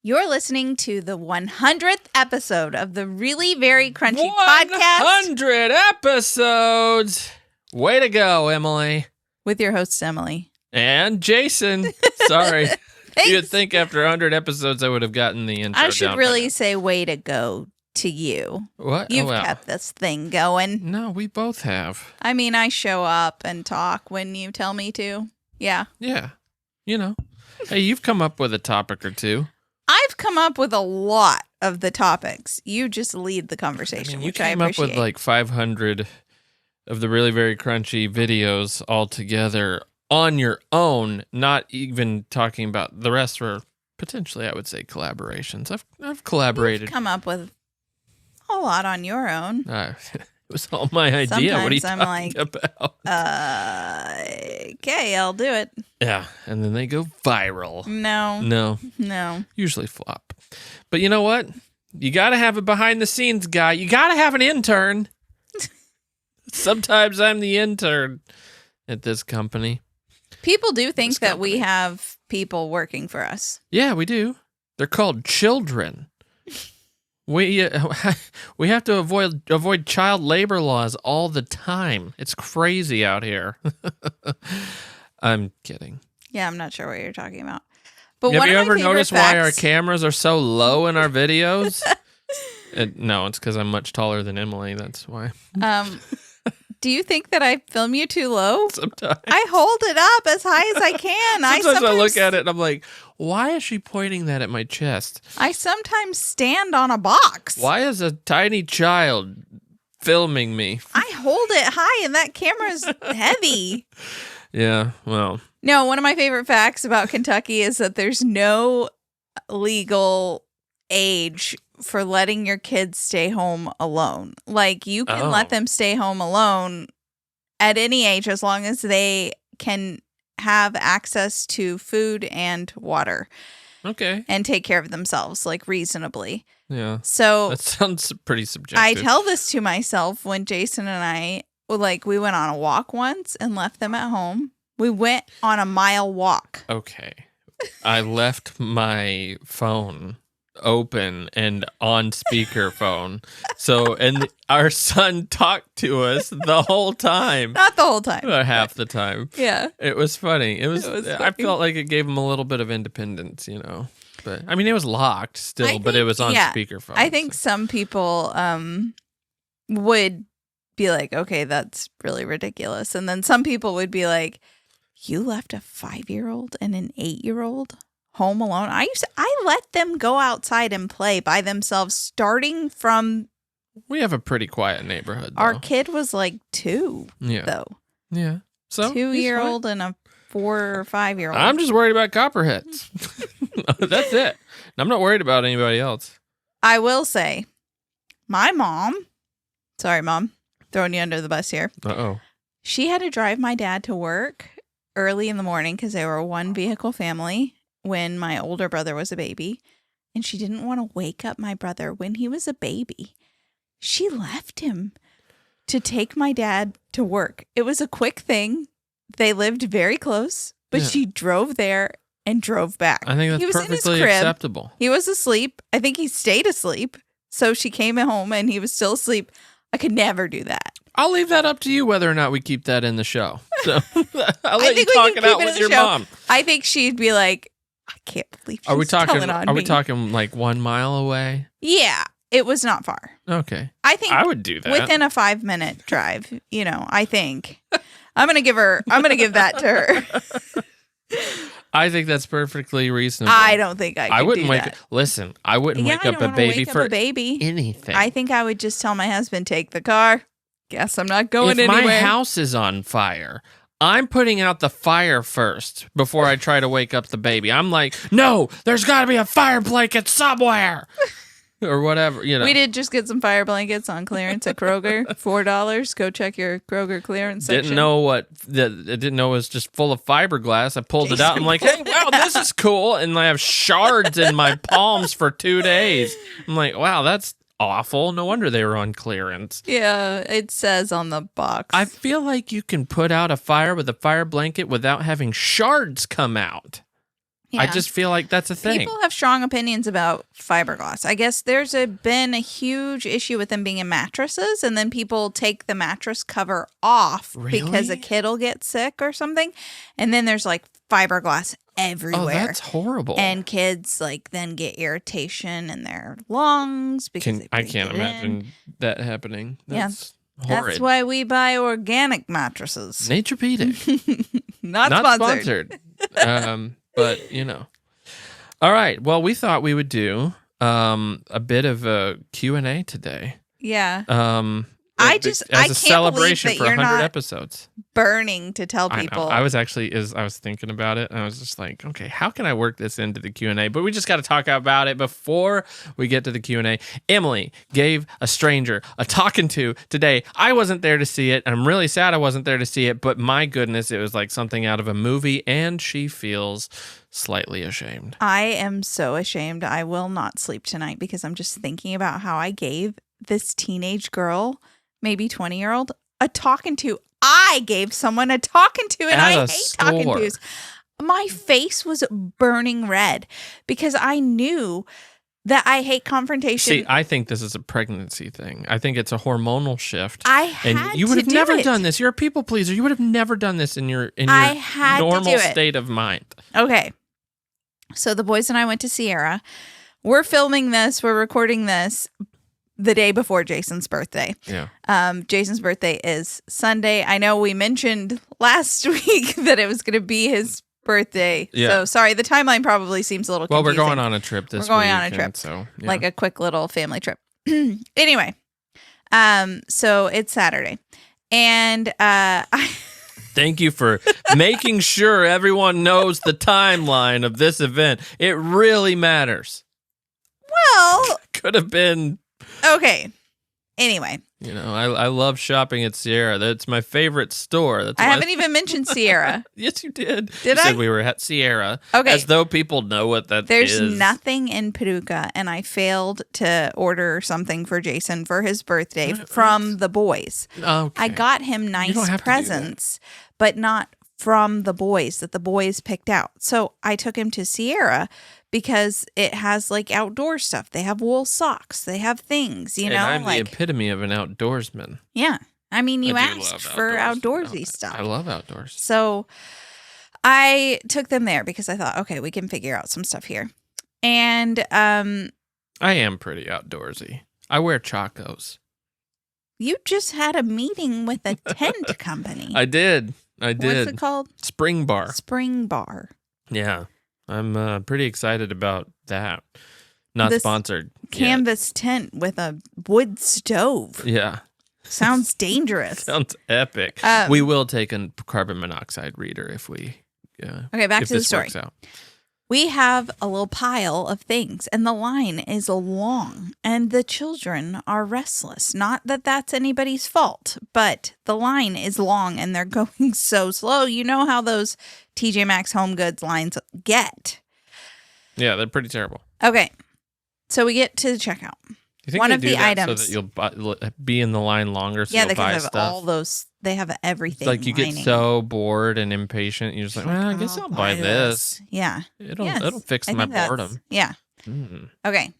You're listening to the 100th episode of the Really Very Crunchy podcast. 100 episodes! Way to go, Emily. With your hosts, Emily. And Jason. Sorry. You'd think after 100 episodes I would have gotten the intro. I should really say way to go to you. What? You've kept this thing going. No, we both have. I mean, I show up and talk when you tell me to. Yeah. Yeah. You know. Hey, you've come up with a topic or two. I've come up with a lot of the topics. You just lead the conversation, which I appreciate. You came up with like 500 of the Really Very Crunchy videos all together on your own, not even talking about the rest were potentially, I would say, collaborations. I've collaborated. You've come up with a lot on your own. It was all my idea. Sometimes what are you I'm talking about? Okay, I'll do it. Yeah, and then they go viral. No. Usually flop. But you know what? You got to have a behind-the-scenes guy. You got to have an intern. Sometimes I'm the intern at this company. People do think that we have people working for us. Yeah, we do. They're called children. We have to avoid child labor laws all the time. It's crazy out here. I'm kidding. Yeah, I'm not sure what you're talking about. But have you ever noticed why our cameras are so low in our videos? No, it's because I'm much taller than Emily. That's why. Do you think that I film you too low? Sometimes. I hold it up as high as I can. Sometimes I look at it and I'm like, why is she pointing that at my chest? I sometimes stand on a box. Why is a tiny child filming me? I hold it high and that camera's heavy. Yeah, well. No, one of my favorite facts about Kentucky is that there's no legal age for letting your kids stay home alone. Like, you can let them stay home alone at any age as long as they can have access to food and water. Okay. And take care of themselves, like, reasonably. Yeah. So that sounds pretty subjective. I tell this to myself when Jason and I, we went on a walk once and left them at home. We went on a mile walk. Okay. I left my phone open and on speakerphone. And our son talked to us the whole time. Not the whole time. Half the time. Yeah. It was funny. I felt like it gave him a little bit of independence, you know. But I mean, it was locked still, but it was on speakerphone. I think some people would be like, okay, that's really ridiculous. And then some people would be like, you left a 5-year-old and an 8-year-old home alone? I let them go outside and play by themselves, starting from. We have a pretty quiet neighborhood, though. Our kid was like 2, though. Yeah. So 2-year-old and a 4 or 5-year-old. I'm just worried about copperheads. That's it. I'm not worried about anybody else. I will say, my mom. Sorry, Mom, throwing you under the bus here. Uh-oh. She had to drive my dad to work early in the morning because they were a 1-vehicle family when my older brother was a baby, and she didn't want to wake up my brother when he was a baby. She left him to take my dad to work. It was a quick thing. They lived very close, but she drove there and drove back. I think that's perfectly acceptable. He was asleep. I think he stayed asleep. So she came home and he was still asleep. I could never do that. I'll leave that up to you whether or not we keep that in the show. So I'll let you talk it out with your mom. I think she'd be like, I can't believe she's telling on me. Are we talking like 1 mile away? Yeah, it was not far. Okay. I think I would do that. Within a 5-minute drive, I think. I'm going to give that to her. I think that's perfectly reasonable. I don't think I wouldn't wake up a baby for anything. I think I would just tell my husband, take the car. Guess I'm not going anywhere. If my house is on fire, I'm putting out the fire first before I try to wake up the baby. I'm like, no, there's got to be a fire blanket somewhere. Or whatever, We did just get some fire blankets on clearance at Kroger. $4. Go check your Kroger clearance section. Didn't know it was just full of fiberglass. I pulled it out. I'm like, hey, wow, this is cool. And I have shards in my palms for 2 days. I'm like, wow, that's awful. No wonder they were on clearance. Yeah, it says on the box. I feel like you can put out a fire with a fire blanket without having shards come out. Yeah. I just feel like that's a thing. People have strong opinions about fiberglass. I guess there's been a huge issue with them being in mattresses, and then people take the mattress cover off because a Really? kid will get sick or something, and then there's like fiberglass everywhere. Oh, that's horrible. And kids like then get irritation in their lungs because I can't imagine that happening. That's horrid. That's why we buy organic mattresses. Naturepedic. Not sponsored. But, you know. All right. Well, we thought we would do a bit of a Q&A today. Yeah. I can't celebration believe that for you're 100 not episodes. burning to tell I people. know. I was actually I was thinking about it, and I was just like, okay, how can I work this into the Q&A? But we just got to talk about it before we get to the Q&A. Emily gave a stranger a talking to today. I wasn't there to see it. I'm really sad I wasn't there to see it, but my goodness, it was like something out of a movie, and she feels slightly ashamed. I am so ashamed. I will not sleep tonight because I'm just thinking about how I gave this teenage girl, maybe 20-year-old, a talking to. I gave someone a talking to, and At I a hate talking store. tos. My face was burning red because I knew that I hate confrontation. See, I think this is a pregnancy thing. I think it's a hormonal shift. I had you would to have do never it. done this. You're a people pleaser. You would have never done this in your I had to normal do it. state of mind. Okay. So the boys and I went to Sierra. We're filming this. We're recording this the day before Jason's birthday. Yeah. Jason's birthday is Sunday. I know we mentioned last week that it was going to be his birthday. Yeah. So sorry, the timeline probably seems a little Well, confusing. we're going on a trip this week. We're going on a trip. And so, yeah. Like a quick little family trip. Anyway, so it's Saturday. And Thank you for making sure everyone knows the timeline of this event. It really matters. well, Could have been, okay. Anyway, you know, I love shopping at Sierra. That's my favorite store. That's I why haven't even mentioned Sierra. Yes, you did. Did you I? said we were at Sierra. Okay. As though people know what that There's is. nothing in Paducah, and I failed to order something for Jason for his birthday from the boys. Okay. I got him nice don't have to do that. presents, but not from the boys that the boys picked out. So I took him to Sierra because it has like outdoor stuff. They have wool socks. They have things, you know, and I'm like the epitome of an outdoorsman. yeah. I mean, you I do asked love for outdoors. outdoorsy stuff. I love outdoors. So I took them there because I thought, okay, we can figure out some stuff here. And I am pretty outdoorsy. I wear chacos. you just had a meeting with a tent company. I did. What's it called? Spring Bar. Spring Bar. Yeah. I'm pretty excited about that. Not This sponsored. yet. Canvas tent with a wood stove. Yeah. Sounds dangerous. Sounds epic. We will take a carbon monoxide reader if we. Okay, back if to the this story. works out. We have a little pile of things, and the line is long, and the children are restless. Not that that's anybody's fault, but the line is long, and they're going so slow. You know how those TJ Maxx Home Goods lines get. Yeah, they're pretty terrible. Okay, so we get to the checkout. You think One they of do the that items. so that you'll be in the line longer, so Yeah, you'll they buy have stuff? all those. They have everything. Like you get lining. so bored and impatient, you're just like, well, I guess I'll buy this. Yeah. It'll fix I my think that's- boredom. Yeah. Mm. Okay.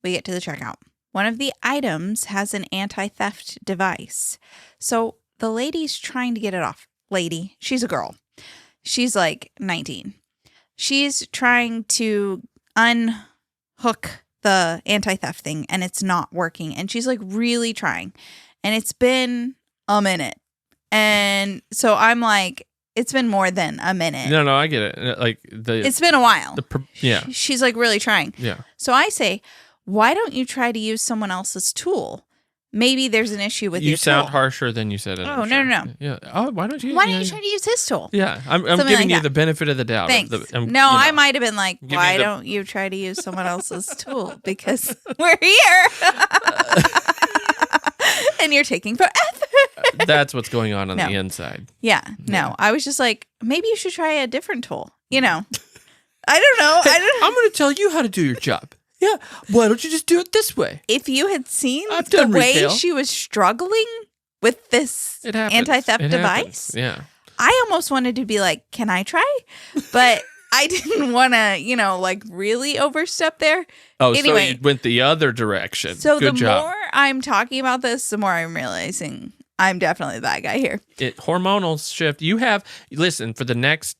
We get to the checkout. One of the items has an anti-theft device. So the lady's trying to get it off. Lady, she's a girl. She's like 19. She's trying to unhook the anti-theft thing, and it's not working. And she's like really trying. And it's been a minute. And so I'm like, it's been more than a minute. No, I get it. Like It's been a while. yeah, She's like really trying. yeah. So I say, why don't you try to use someone else's tool? Maybe there's an issue with You your sound tool. harsher than you said it. Oh, I'm no, sure. no. Yeah. Oh, why don't you? Why don't you try to use his tool? Yeah, I'm Something giving like you that. the benefit of the doubt. Thanks. I might have been like, Give me why the- don't you try to use someone else's tool? Because we're here. And you're taking forever. That's what's going on No. the inside. Yeah, no. I was just like, maybe you should try a different tool. You know, I don't know. I'm going to tell you how to do your job. Yeah. Why don't you just do it this way? If you had seen I've the done way retail. she was struggling with this It happens. anti-theft It device, happens. Yeah. I almost wanted to be like, can I try? But I didn't want to, like really overstep there. Oh, Anyway, so you went the other direction. So Good job. more I'm talking about this, the more I'm realizing I'm definitely the bad guy here. Hormonal shift. Listen, for the next,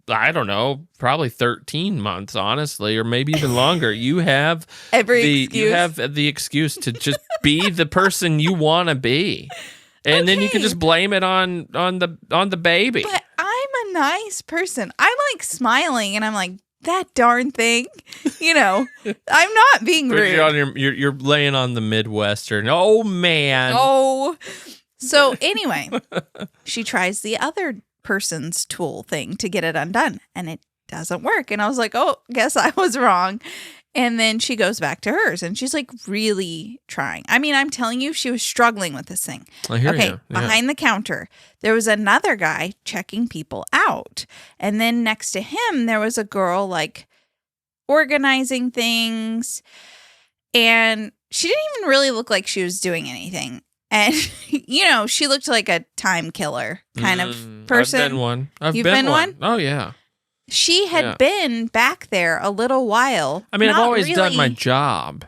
I don't know, probably 13 months, honestly, or maybe even longer. You have the excuse to just be the person you want to be. And then you can just blame it on the baby. But I'm a nice person. I like smiling, and I'm like, that darn thing. I'm not being rude. You're laying on the Midwestern. Oh, man. Oh. So anyway, she tries the other person's tool thing to get it undone, and it doesn't work. And I was like, oh, guess I was wrong. And then she goes back to hers, and she's like really trying. I mean, I'm telling you, she was struggling with this thing. I hear you. Yeah. Behind the counter, there was another guy checking people out. And then next to him, there was a girl like organizing things. And she didn't even really look like she was doing anything. And, she looked like a time killer kind of person. I've been one. You've been one? Oh, yeah. She had been back there a little while. I mean, I've always done my job,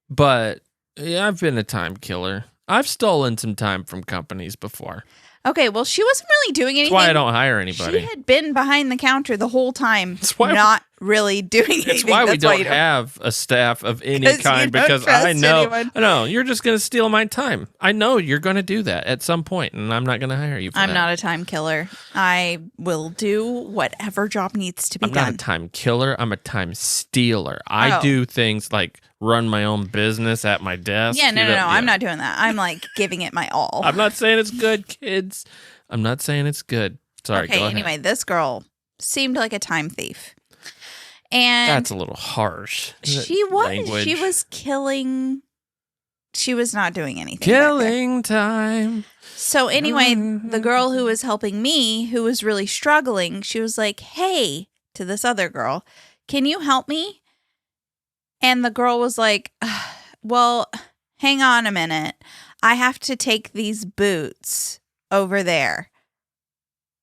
but I've been a time killer. I've stolen some time from companies before. Okay, well, she wasn't really doing anything. That's why I don't hire anybody. She had been behind the counter the whole time, not really doing anything. It's why we don't have a staff of any kind, because I know you're just going to steal my time. I know you're going to do that at some point, and I'm not going to hire you for that. I'm not a time killer. I will do whatever job needs to be done. I'm not a time killer. I'm a time stealer. I do things like run my own business at my desk. Yeah, no. I'm not doing that. I'm like giving it my all. I'm not saying it's good, kids. I'm not saying it's good. Sorry, go ahead. Anyway, this girl seemed like a time thief. And that's a little harsh. She was. Language. She was killing. She was not doing anything. Killing time. So anyway, the girl who was helping me, who was really struggling, she was like, hey, to this other girl, can you help me? And the girl was like, well, hang on a minute. I have to take these boots over there.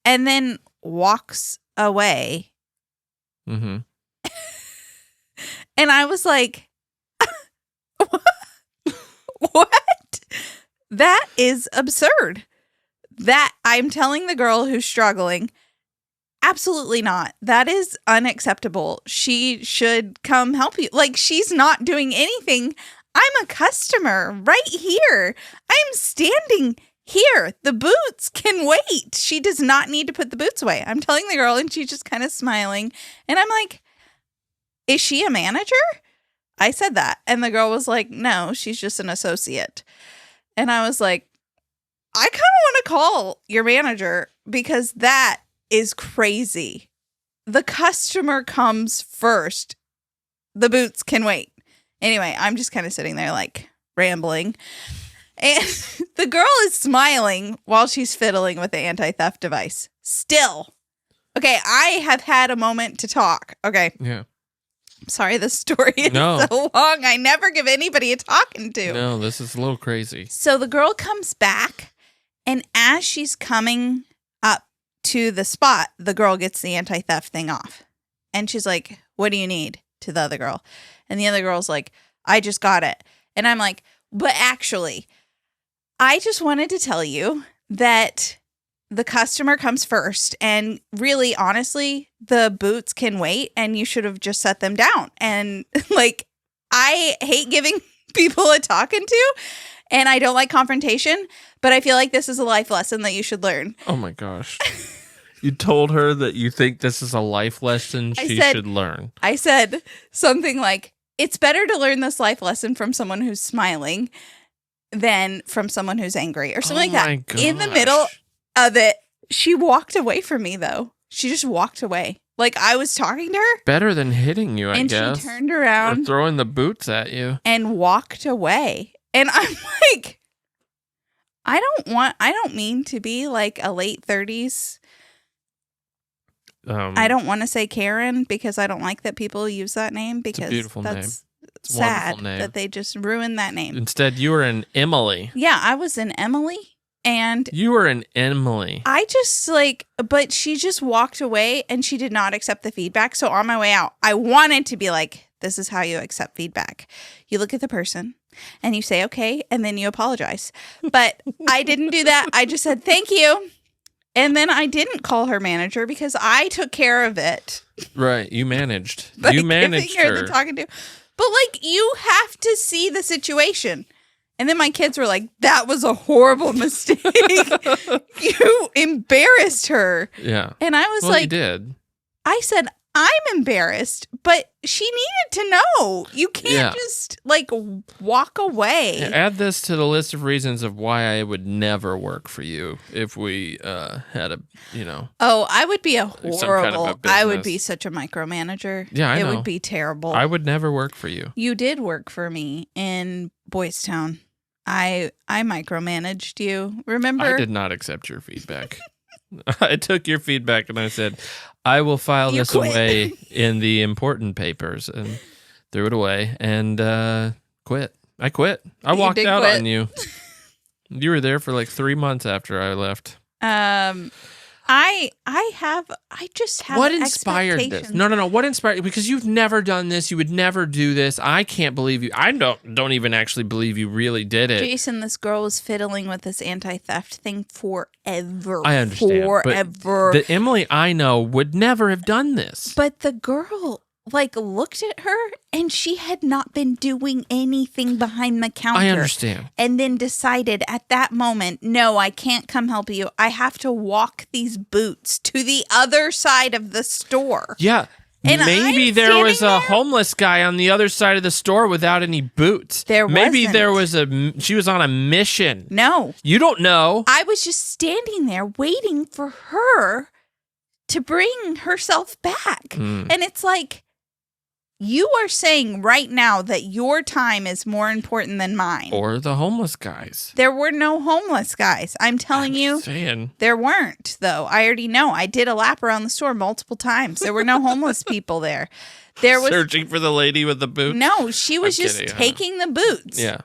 And then walks away. Mm-hmm. And I was like, what? That is absurd. That I'm telling the girl who's struggling, absolutely not. That is unacceptable. She should come help you. Like, she's not doing anything. I'm a customer right here. I'm standing here. The boots can wait. She does not need to put the boots away. I'm telling the girl, and she's just kind of smiling. And I'm like, is she a manager? I said that. And the girl was like, no, she's just an associate. And I was like, I kind of want to call your manager, because that is crazy. The customer comes first. The boots can wait. Anyway, I'm just kind of sitting there like rambling. And the girl is smiling while she's fiddling with the anti-theft device. Still. Okay, I have had a moment to talk. Okay. Yeah. Sorry, the story is so long. I never give anybody a talking to. No, this is a little crazy. So the girl comes back, and as she's coming up to the spot, the girl gets the anti-theft thing off. And she's like, what do you need? To the other girl. And the other girl's like, I just got it. And I'm like, but actually, I just wanted to tell you that the customer comes first, and really, honestly, the boots can wait, and you should have just set them down. And like, I hate giving people a talking to, and I don't like confrontation, but I feel like this is a life lesson that you should learn. Oh my gosh. You told her that you think this is a life lesson she should learn. I said something like, it's better to learn this life lesson from someone who's smiling than from someone who's angry, or something like that. Gosh. In the middle of it, she walked away from me, though. She just walked away. Like, I was talking to her. Better than hitting you, I guess. And she turned around. Or throwing the boots at you. And walked away. And I'm like, I don't mean to be like a late 30s. I don't want to say Karen, because I don't like that people use that name, because it's a beautiful name. It's sad that they just ruined that name. Instead, you were an Emily. Yeah, I was an Emily. And you were an Emily. I just but she just walked away and she did not accept the feedback. So on my way out, I wanted to be like, this is how you accept feedback. You look at the person and you say, okay, and then you apologize. But I didn't do that. I just said, thank you. And then I didn't call her manager because I took care of it. Right. You managed. Like, You managed her. The talking to. But you have to see the situation. And then my kids were like, that was a horrible mistake. You embarrassed her. Yeah. And I was you did. I said, I'm embarrassed, but she needed to know. You can't just walk away. Yeah, add this to the list of reasons of why I would never work for you if we had a, Oh, I would be I would be business. such a micromanager. Yeah, I know. It would be terrible. I would never work for you. You did work for me in Boys Town. I micromanaged you. Remember? I did not accept your feedback. I took your feedback and I said, I will file this away in the important papers, and threw it away and quit. I quit. I walked out on you. You were there for 3 months after I left. I just have what inspired this? No. What inspired? Because you've never done this. You would never do this. I can't believe you. I don't even actually believe you really did it. Jason, this girl was fiddling with this anti-theft thing forever. I understand. Forever. But the Emily I know would never have done this. But the girl looked at her and she had not been doing anything behind the counter. I understand. And then decided at that moment, no, I can't come help you. I have to walk these boots to the other side of the store. Yeah. And maybe there was a homeless guy on the other side of the store without any boots. Maybe there was she was on a mission. No. You don't know. I was just standing there waiting for her to bring herself back. And it's you are saying right now that your time is more important than mine. Or the homeless guys. There were no homeless guys. I'm telling you. There weren't, though. I already know. I did a lap around the store multiple times. There were no homeless people there. There was searching for the lady with the boots? No, she was just taking the boots. Yeah.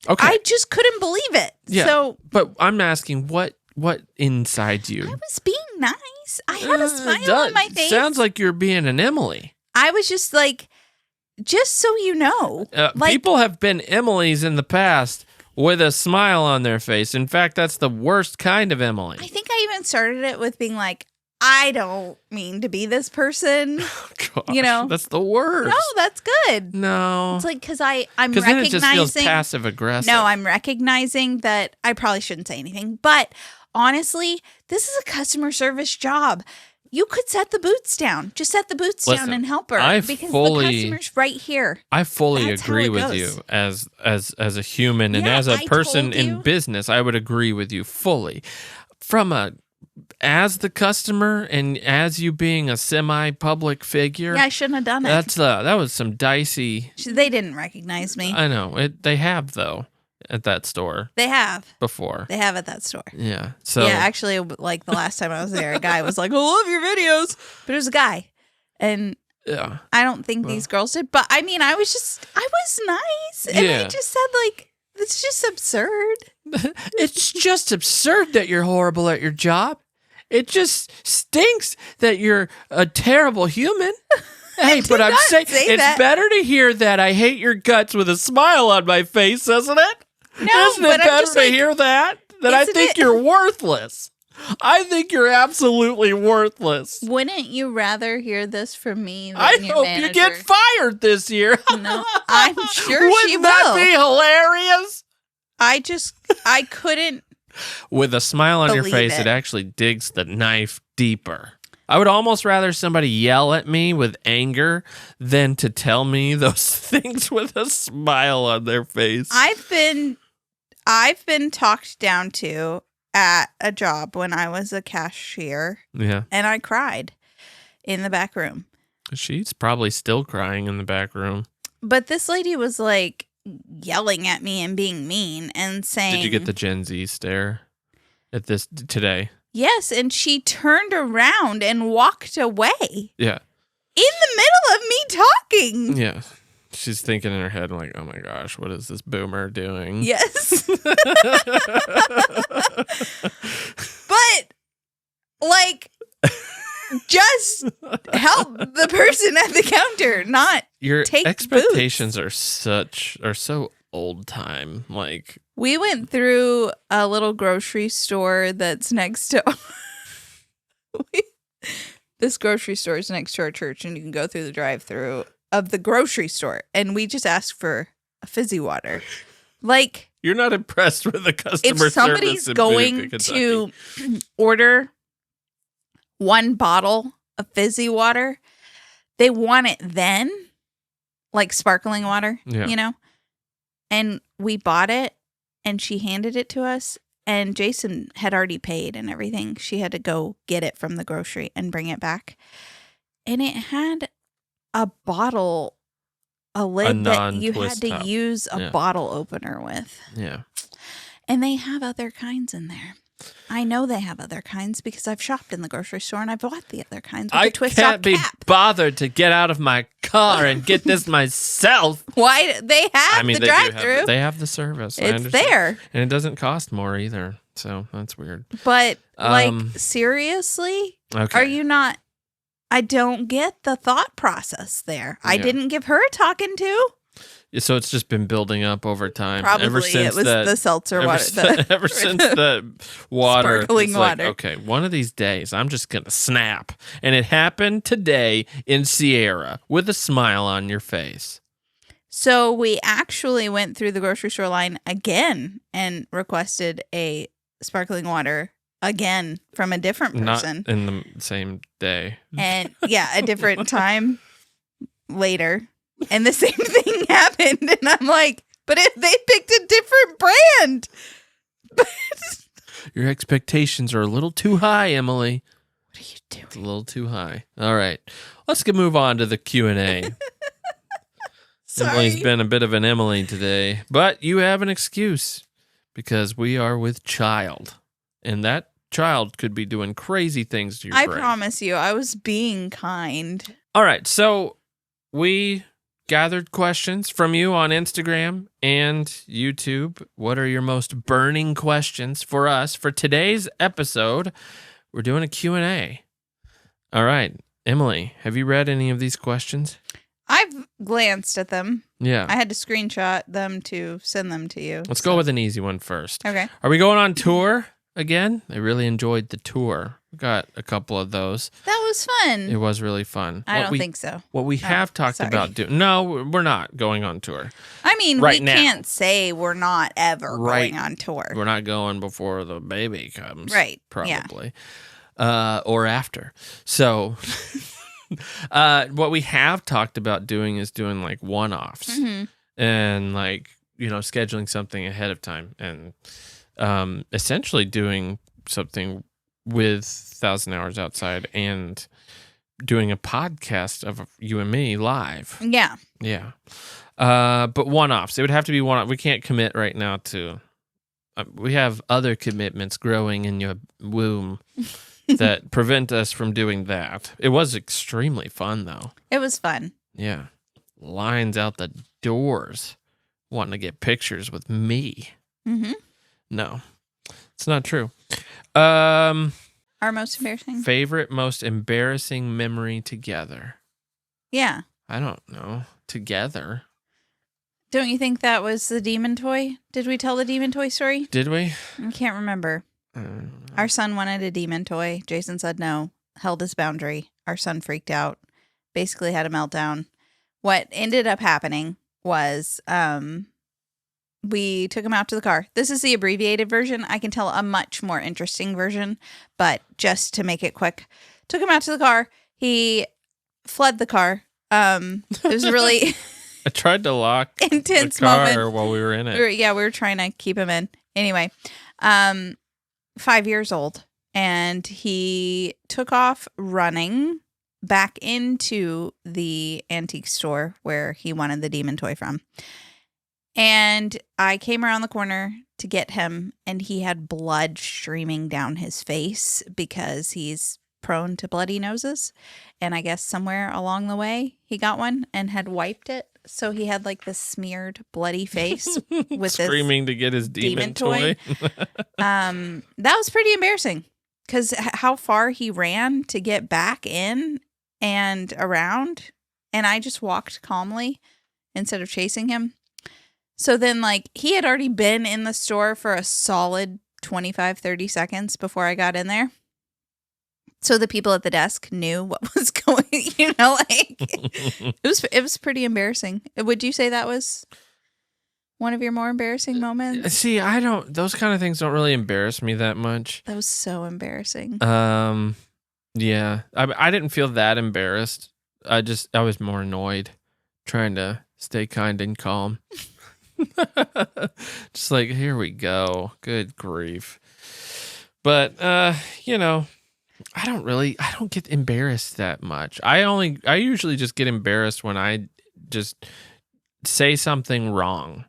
Okay. I just couldn't believe it. Yeah. So, but I'm asking what inside you? I was being nice. I had a smile on my face. Sounds like you're being an Emily. I was just just so you know. People have been Emilys in the past with a smile on their face. In fact, that's the worst kind of Emily. I think I even started it with being I don't mean to be this person. Gosh, that's the worst. No, that's good. No. It's because I'm recognizing. Because then it just feels passive aggressive. No, I'm recognizing that I probably shouldn't say anything. But honestly, this is a customer service job. You could set the boots down. Just set the boots down and help her because the customer's right here. I fully agree with you as a human and as a person in business. I would agree with you fully. As the customer and as you being a semi-public figure. Yeah, I shouldn't have done it. That was some dicey. They didn't recognize me. I know. They have though. At that store. They have. Before. They have at that store. Yeah. So yeah, actually, the last time I was there, a guy was like, I love your videos. But it was a guy. And yeah, I don't think these girls did. But I mean, I was nice. And I just said, it's just absurd. It's just absurd that you're horrible at your job. It just stinks that you're a terrible human. Hey, but I'm saying it's better to hear that I hate your guts with a smile on my face, isn't it? No, isn't it better to hear that I think you're worthless? I think you're absolutely worthless. Wouldn't you rather hear this from me than I your hope manager? you get fired this year. No, I'm sure she will. Wouldn't that be hilarious? I couldn't. With a smile on your face, it actually digs the knife deeper. I would almost rather somebody yell at me with anger than to tell me those things with a smile on their face. I've been talked down to at a job when I was a cashier. Yeah. And I cried in the back room. She's probably still crying in the back room. But this lady was yelling at me and being mean and saying... Did you get the Gen Z stare at this today? Yes, and she turned around and walked away. Yeah. In the middle of me talking. Yeah. She's thinking in her head, like, oh my gosh, what is this boomer doing? Yes. But, like, just help the person at the counter, not Your take expectations are so old time. Like, we went through a little grocery store that's next to this grocery store is next to our church, and you can go through the drive-through of the grocery store, and we just asked for a fizzy water. Like, you're not impressed with the customer service. If somebody's going to order one bottle of fizzy water, they want it then, like sparkling water, you know? And we bought it, and she handed it to us, and Jason had already paid and everything. She had to go get it from the grocery and bring it back. And it had a bottle, a lid that you had to use a bottle opener with. Yeah. And they have other kinds in there. I know they have other kinds because I've shopped in the grocery store and I bought the other kinds with a twist top cap. I can't be bothered to get out of my car and get this myself. Why? They have the drive-thru. They have the service. It's there. And it doesn't cost more either. So that's weird. But, like, seriously? Okay. Are you not? I don't get the thought process there. Yeah. I didn't give her a talking to. So it's just been building up over time. Probably ever since it was the seltzer water. Ever since the water. Sparkling water. Like, okay, one of these days I'm just going to snap. And it happened today in Sierra with a smile on your face. So we actually went through the grocery store line again and requested a sparkling water again from a different person. Not in the same day. And a different time later. And the same thing happened. And I'm like, but if they picked a different brand. Your expectations are a little too high, Emily. What are you doing? It's a little too high. All right. Let's move on to the Q&A. Emily's been a bit of an Emily today. But you have an excuse because we are with child. And that child could be doing crazy things to your brain. I promise you, I was being kind. All right. So we gathered questions from you on Instagram and YouTube. What are your most burning questions for us for today's episode? We're doing a Q&A. All right. Emily, have you read any of these questions? I've glanced at them. Yeah. I had to screenshot them to send them to you. Let's go with an easy one first. Okay. Are we going on tour again? I really enjoyed the tour. Got a couple of those. That was fun. It was really fun. I don't think so. What we have talked about doing. No, we're not going on tour. I mean, we can't say we're not ever going on tour. We're not going before the baby comes. Right. Probably. Yeah. Or after. So what we have talked about doing is doing like one-offs and like, scheduling something ahead of time and essentially doing something with 1,000 Hours Outside and doing a podcast of you and me live. Yeah. Yeah. But one-offs. It would have to be one-off. We can't commit right now to... we have other commitments growing in your womb that prevent us from doing that. It was extremely fun, though. It was fun. Yeah. Lines out the doors wanting to get pictures with me. Mm-hmm. No. It's not true. Our most embarrassing? Favorite, most embarrassing memory together. Yeah. I don't know. Together. Don't you think that was the demon toy? Did we tell the demon toy story? Did we? I can't remember. Our son wanted a demon toy. Jason said no. Held his boundary. Our son freaked out. Basically had a meltdown. What ended up happening was... we took him out to the car. This is the abbreviated version. I can tell a much more interesting version, but just to make it quick, took him out to the car. He fled the car. It was really I tried to lock intense the car moment while we were in it. We were trying to keep him in. Anyway, 5 years old, and he took off running back into the antique store where he wanted the demon toy from. And I came around the corner to get him, and he had blood streaming down his face because he's prone to bloody noses. And I guess somewhere along the way, he got one and had wiped it so he had like this smeared, bloody face with screaming to get his demon toy. That was pretty embarrassing because how far he ran to get back in and around, and I just walked calmly instead of chasing him. So then, like, he had already been in the store for a solid 25, 30 seconds before I got in there. So the people at the desk knew what was going, like it was pretty embarrassing. Would you say that was one of your more embarrassing moments? See, those kind of things don't really embarrass me that much. That was so embarrassing. Yeah. I didn't feel that embarrassed. I was more annoyed, trying to stay kind and calm. Just like, here we go. Good grief. But, I don't get embarrassed that much. I usually just get embarrassed when I just say something wrong.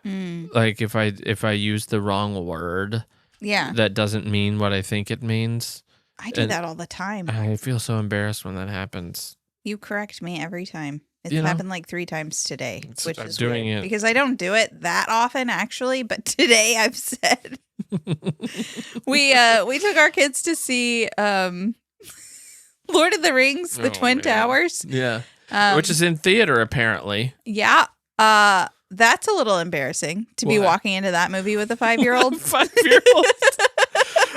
Like if I use the wrong word. Yeah. That doesn't mean what I think it means. I do that all the time. I feel so embarrassed when that happens. You correct me every time. It's happened like 3 times today, which is doing weird it because I don't do it that often, actually. But today I've said we took our kids to see Lord of the Rings, the Twin Towers. Yeah, which is in theater apparently. Yeah, that's a little embarrassing to be walking into that movie with a 5-year-old. 5-year-old.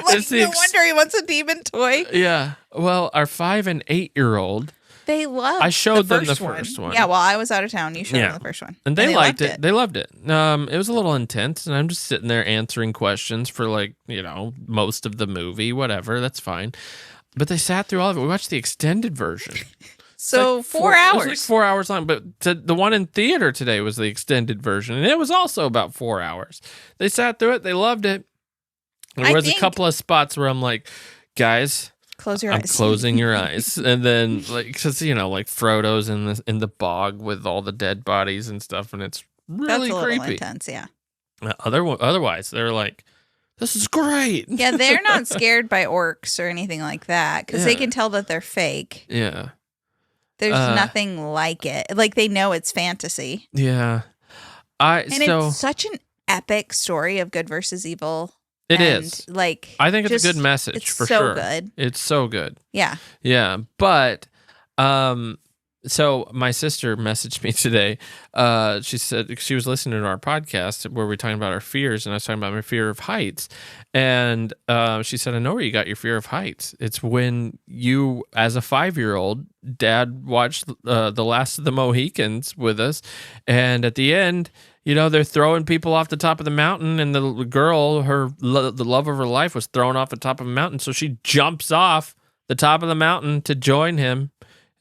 Like, no wonder he wants a demon toy. Yeah. Well, our 5 and 8-year-old. They loved. I showed them the first one. Yeah, well, I was out of town. You showed them the first one, and they liked it. They loved it. It was a little intense, and I'm just sitting there answering questions for most of the movie. Whatever, that's fine. But they sat through all of it. We watched the extended version. So 4 hours. It was like 4 hours long. But the one in theater today was the extended version, and it was also about 4 hours. They sat through it. They loved it. There was a couple of spots where I'm like, guys. Close your eyes. I'm closing your eyes, and then because like Frodo's in the bog with all the dead bodies and stuff, and it's really That's a creepy. Little intense, yeah. Otherwise, they're like, "This is great." Yeah, they're not scared by orcs or anything like that because they can tell that they're fake. Yeah, there's nothing like it. Like they know it's fantasy. Yeah, it's such an epic story of good versus evil. It is. Like, I think it's a good message for sure. It's so good. It's so good. Yeah. Yeah. But, so my sister messaged me today. She said she was listening to our podcast where we're talking about our fears, and I was talking about my fear of heights. And she said, I know where you got your fear of heights. It's when you, as a 5-year-old, Dad watched The Last of the Mohicans with us. And at the end, they're throwing people off the top of the mountain, and the girl, the love of her life, was thrown off the top of a mountain. So she jumps off the top of the mountain to join him,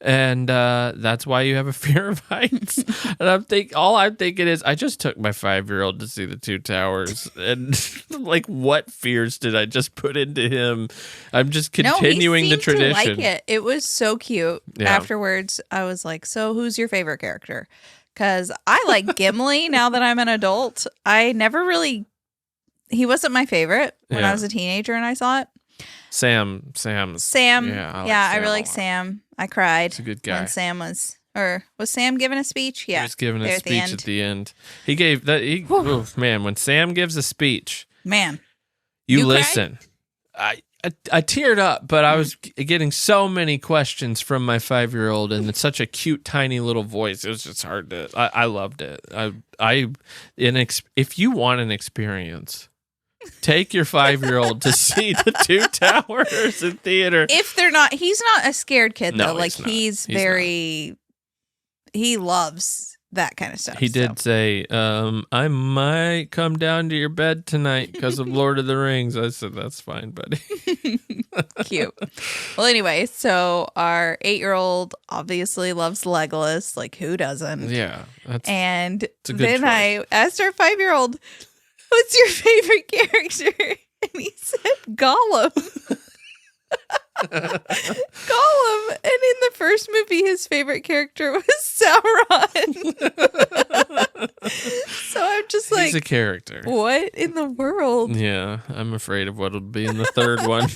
and that's why you have a fear of heights. And all I'm thinking is, I just took my 5-year-old to see the 2 towers, and like, what fears did I just put into him? I'm just continuing the tradition. To like it. It was so cute. Yeah. Afterwards, I was like, "So, who's your favorite character?" Because I like Gimli now that I'm an adult. He wasn't my favorite when I was a teenager and I saw it. Sam. Yeah, I really like Sam. I cried. He's a good guy. When Sam was Sam giving a speech? Yeah. He was giving a speech at the end. He gave that. Man, when Sam gives a speech, man, you listen. I teared up, but I was getting so many questions from my 5-year-old, and it's such a cute, tiny little voice. It was just hard to. I loved it. If you want an experience, take your 5-year-old to see the 2 towers in theater. If they're not, he's not a scared kid though. Like he's very. He loves that kind of stuff. He did say, I might come down to your bed tonight because of Lord of the Rings. I said, that's fine, buddy. Cute. Well, anyway, so our 8-year-old obviously loves Legolas. Like, who doesn't? Yeah. And then I asked our 5-year-old, what's your favorite character? And he said Gollum. Gollum, and in the first movie his favorite character was Sauron. So I'm just like, He's a character. What in the world? Yeah, I'm afraid of what'll be in the third one.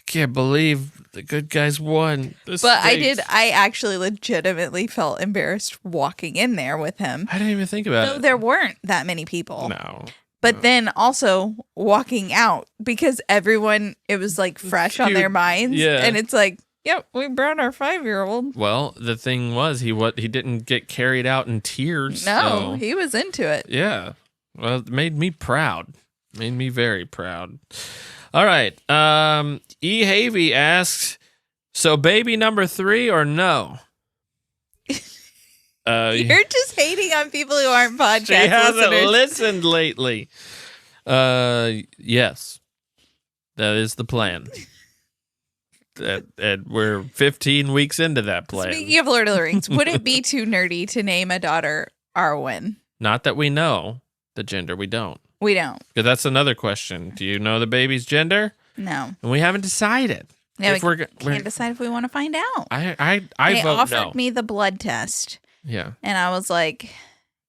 Can't believe the good guys won. I actually legitimately felt embarrassed walking in there with him. I didn't even think about So it. there weren't that many people. No. But then also walking out because everyone, it was like fresh on their minds. Yeah. And it's like, yep, we brought our 5-year-old. Well, the thing was, he didn't get carried out in tears. No, so. he was into it. Yeah. Well, it made me proud. Made me very proud. All right. E. Havey asks, so baby number 3 or no? You're just hating on people who aren't podcast She hasn't listeners. listened lately. Yes. That is the plan. And we're 15 weeks into that plan. Speaking of Lord of the Rings, would it be too nerdy to name a daughter Arwen? Not that we know the gender. We don't. We don't. Because that's another question. Do you know the baby's gender? No. And we haven't decided. No, If we we're can't decide if we want to find out. I They vote offered no. me the blood test. Yeah. And I was like,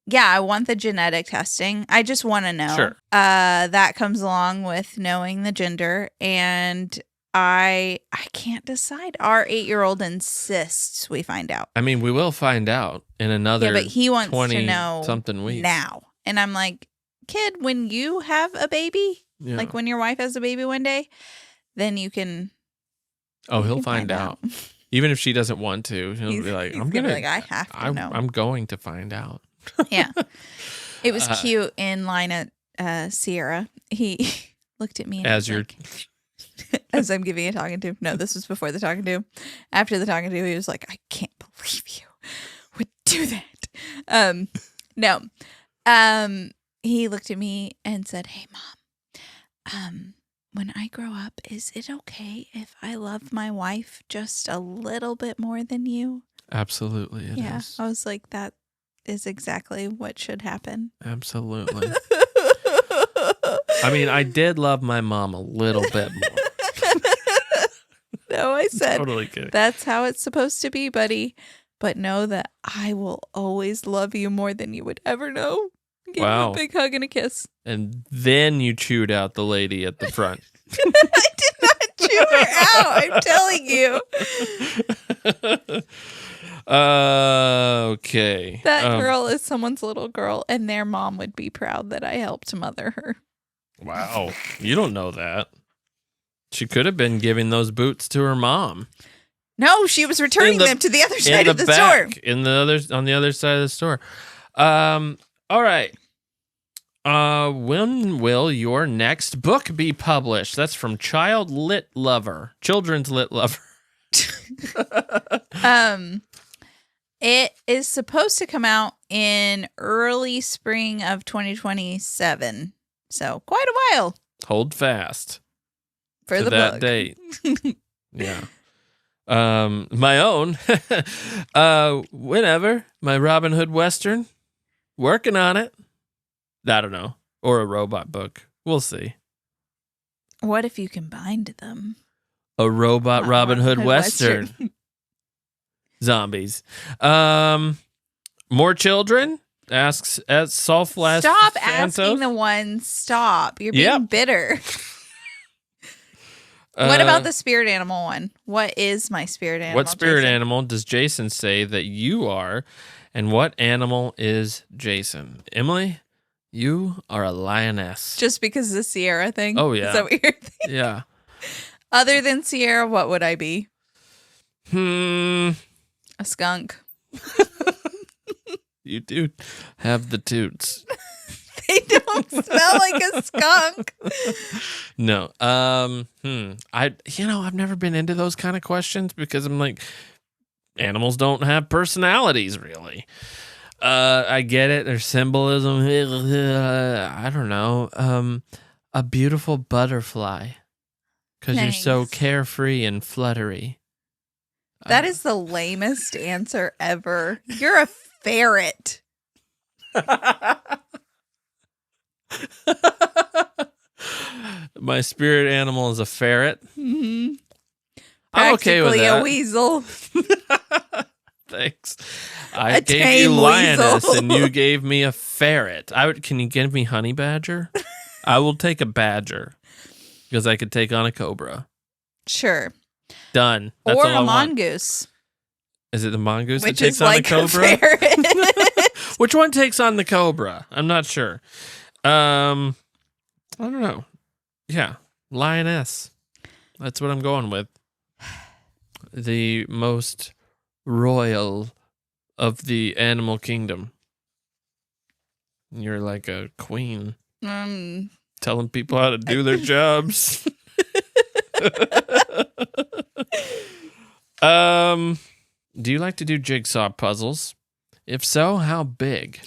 yeah, I want the genetic testing. I just want to know. Sure. That comes along with knowing the gender. And I can't decide. Our 8-year-old insists we find out. I mean, we will find out in another Yeah, but he wants to 20 know something weeks. now. And I'm like, kid, when you have a baby, Yeah. like when your wife has a baby one day, then you can. Oh, you he'll can find out. Even if she doesn't want to, he'll be like, he's I'm gonna gonna be like, I have to know. I'm going to find out. Yeah. It was cute in line at Sierra. He looked at me and As was like, as I'm giving a talking to. No, this was before the talking to. After the talking to, he was like, I can't believe you would do that. No. He looked at me and said, hey, Mom, when I grow up, is it okay if I love my wife just a little bit more than you? Absolutely, it is. Yeah. I was like, that is exactly what should happen. Absolutely. I mean, I did love my mom a little bit more. No, I said, Totally kidding. that's how it's supposed to be, buddy. But know that I will always love you more than you would ever know. Give you a big hug and a kiss. And then you chewed out the lady at the front. I did not chew her out. I'm telling you. Okay. That girl is someone's little girl, and their mom would be proud that I helped mother her. Wow. You don't know that. She could have been giving those boots to her mom. No, she was returning them to the other side of the back, store. On the other side of the store. All right. When will your next book be published? That's from Children's Lit Lover. It is supposed to come out in early spring of 2027. So quite a while Hold fast for to the that book. date. Yeah. My own. Whenever my Robin Hood Western. Working on it. I don't know. Or a robot book. We'll see. What if you combined them? A robot Robin Hood Western. Zombies. More children? Asks at Sulflash. Stop asking the ones. Stop. You're being bitter. What about the spirit animal one? What is my spirit animal? What spirit Jason? animal does Jason say that you are? And what animal is Jason? Emily, you are a lioness. Just because of the Sierra thing? Oh, yeah. Is that what you're thinking? Yeah. Other than Sierra, what would I be? A skunk. You do have the toots. They don't smell like a skunk. No. I've never been into those kind of questions because I'm like, animals don't have personalities, really. I get it. There's symbolism. I don't know. A beautiful butterfly because you're so carefree and fluttery. That is the lamest answer ever. You're a ferret. My spirit animal is a ferret. Mm-hmm. I'm okay with that. A weasel. Thanks. I A gave you tame lioness weasel. and you gave me a ferret. Can you give me honey badger? I will take a badger because I could take on a cobra. Sure. Done. That's Or all a I want. mongoose. Is it the mongoose Which that takes is on like a cobra? a ferret. Which one takes on the cobra? I'm not sure. I don't know. Yeah, lioness. That's what I'm going with. The most royal of the animal kingdom. You're like a queen telling people how to do their jobs. Do you like to do jigsaw puzzles? If so, how big?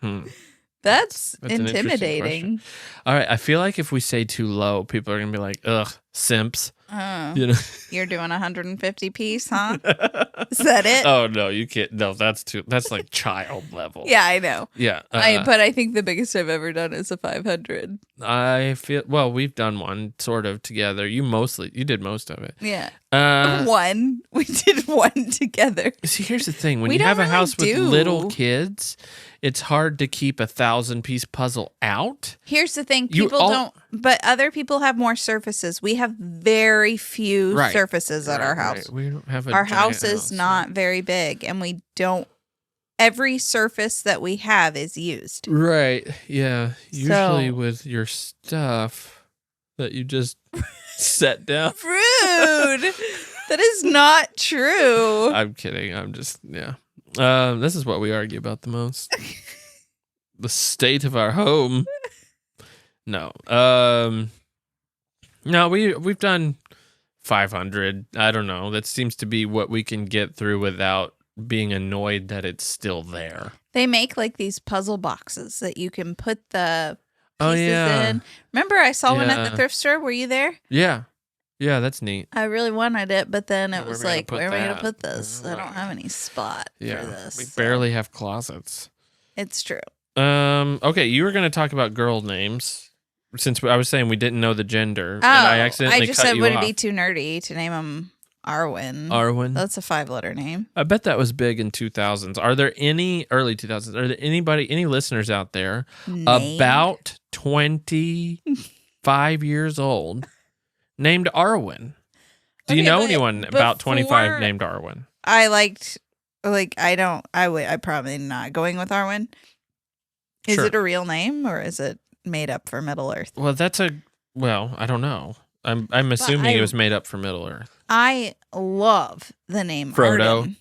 That's an interesting intimidating. All right, I feel like if we say too low, people are gonna be like, "Ugh, simps." Oh, You know? you're doing 150 piece, huh? Is that it? Oh no, you can't. No, that's like child level. Yeah, I know. Yeah. But I think the biggest I've ever done is a 500. I feel we've done one sort of together. You did most of it. Yeah. One. We did one together. See, here's the thing: when We you have don't a really house with do. little kids, it's hard to keep a 1,000-piece puzzle out. Here's the thing. You People don't, but other people have more surfaces. We have very few Right. surfaces at our house. Right. We don't have Our giant house is not very big, and we don't. Every surface that we have is used. Right. Yeah. Usually So- with your stuff that you just set down. Rude. That is not true. I'm kidding. I'm just, yeah. This is what we argue about the most. The state of our home. No. No, we've done 500. I don't know. That seems to be what we can get through without being annoyed that it's still there. They make like these puzzle boxes that you can put the Oh, pieces yeah. in. Remember, I saw one at Yeah. the thrift store. Were you there? Yeah. Yeah, that's neat. I really wanted it, but then Where it was we gonna like, put where am I going that? to put this? I don't have any spot Yeah. for this. We so barely have closets. It's true. Okay, you were going to talk about girl names since I was saying we didn't know the gender, and Oh, I accidentally I just cut said, you would it off. be too nerdy to name him Arwen? Arwen. That's a 5-letter name. I bet that was big in 2000s. Are there any early 2000s? Are there any listeners out there Name? about 25 years old named Arwen? Do you Okay, know but anyone about 25 before- named Arwen? I liked, like, I probably not going with Arwen. Is Sure. it a real name or is it made up for Middle Earth? Well, I don't know. I'm assuming I- it was made up for Middle Earth. I love the name Frodo. Arden.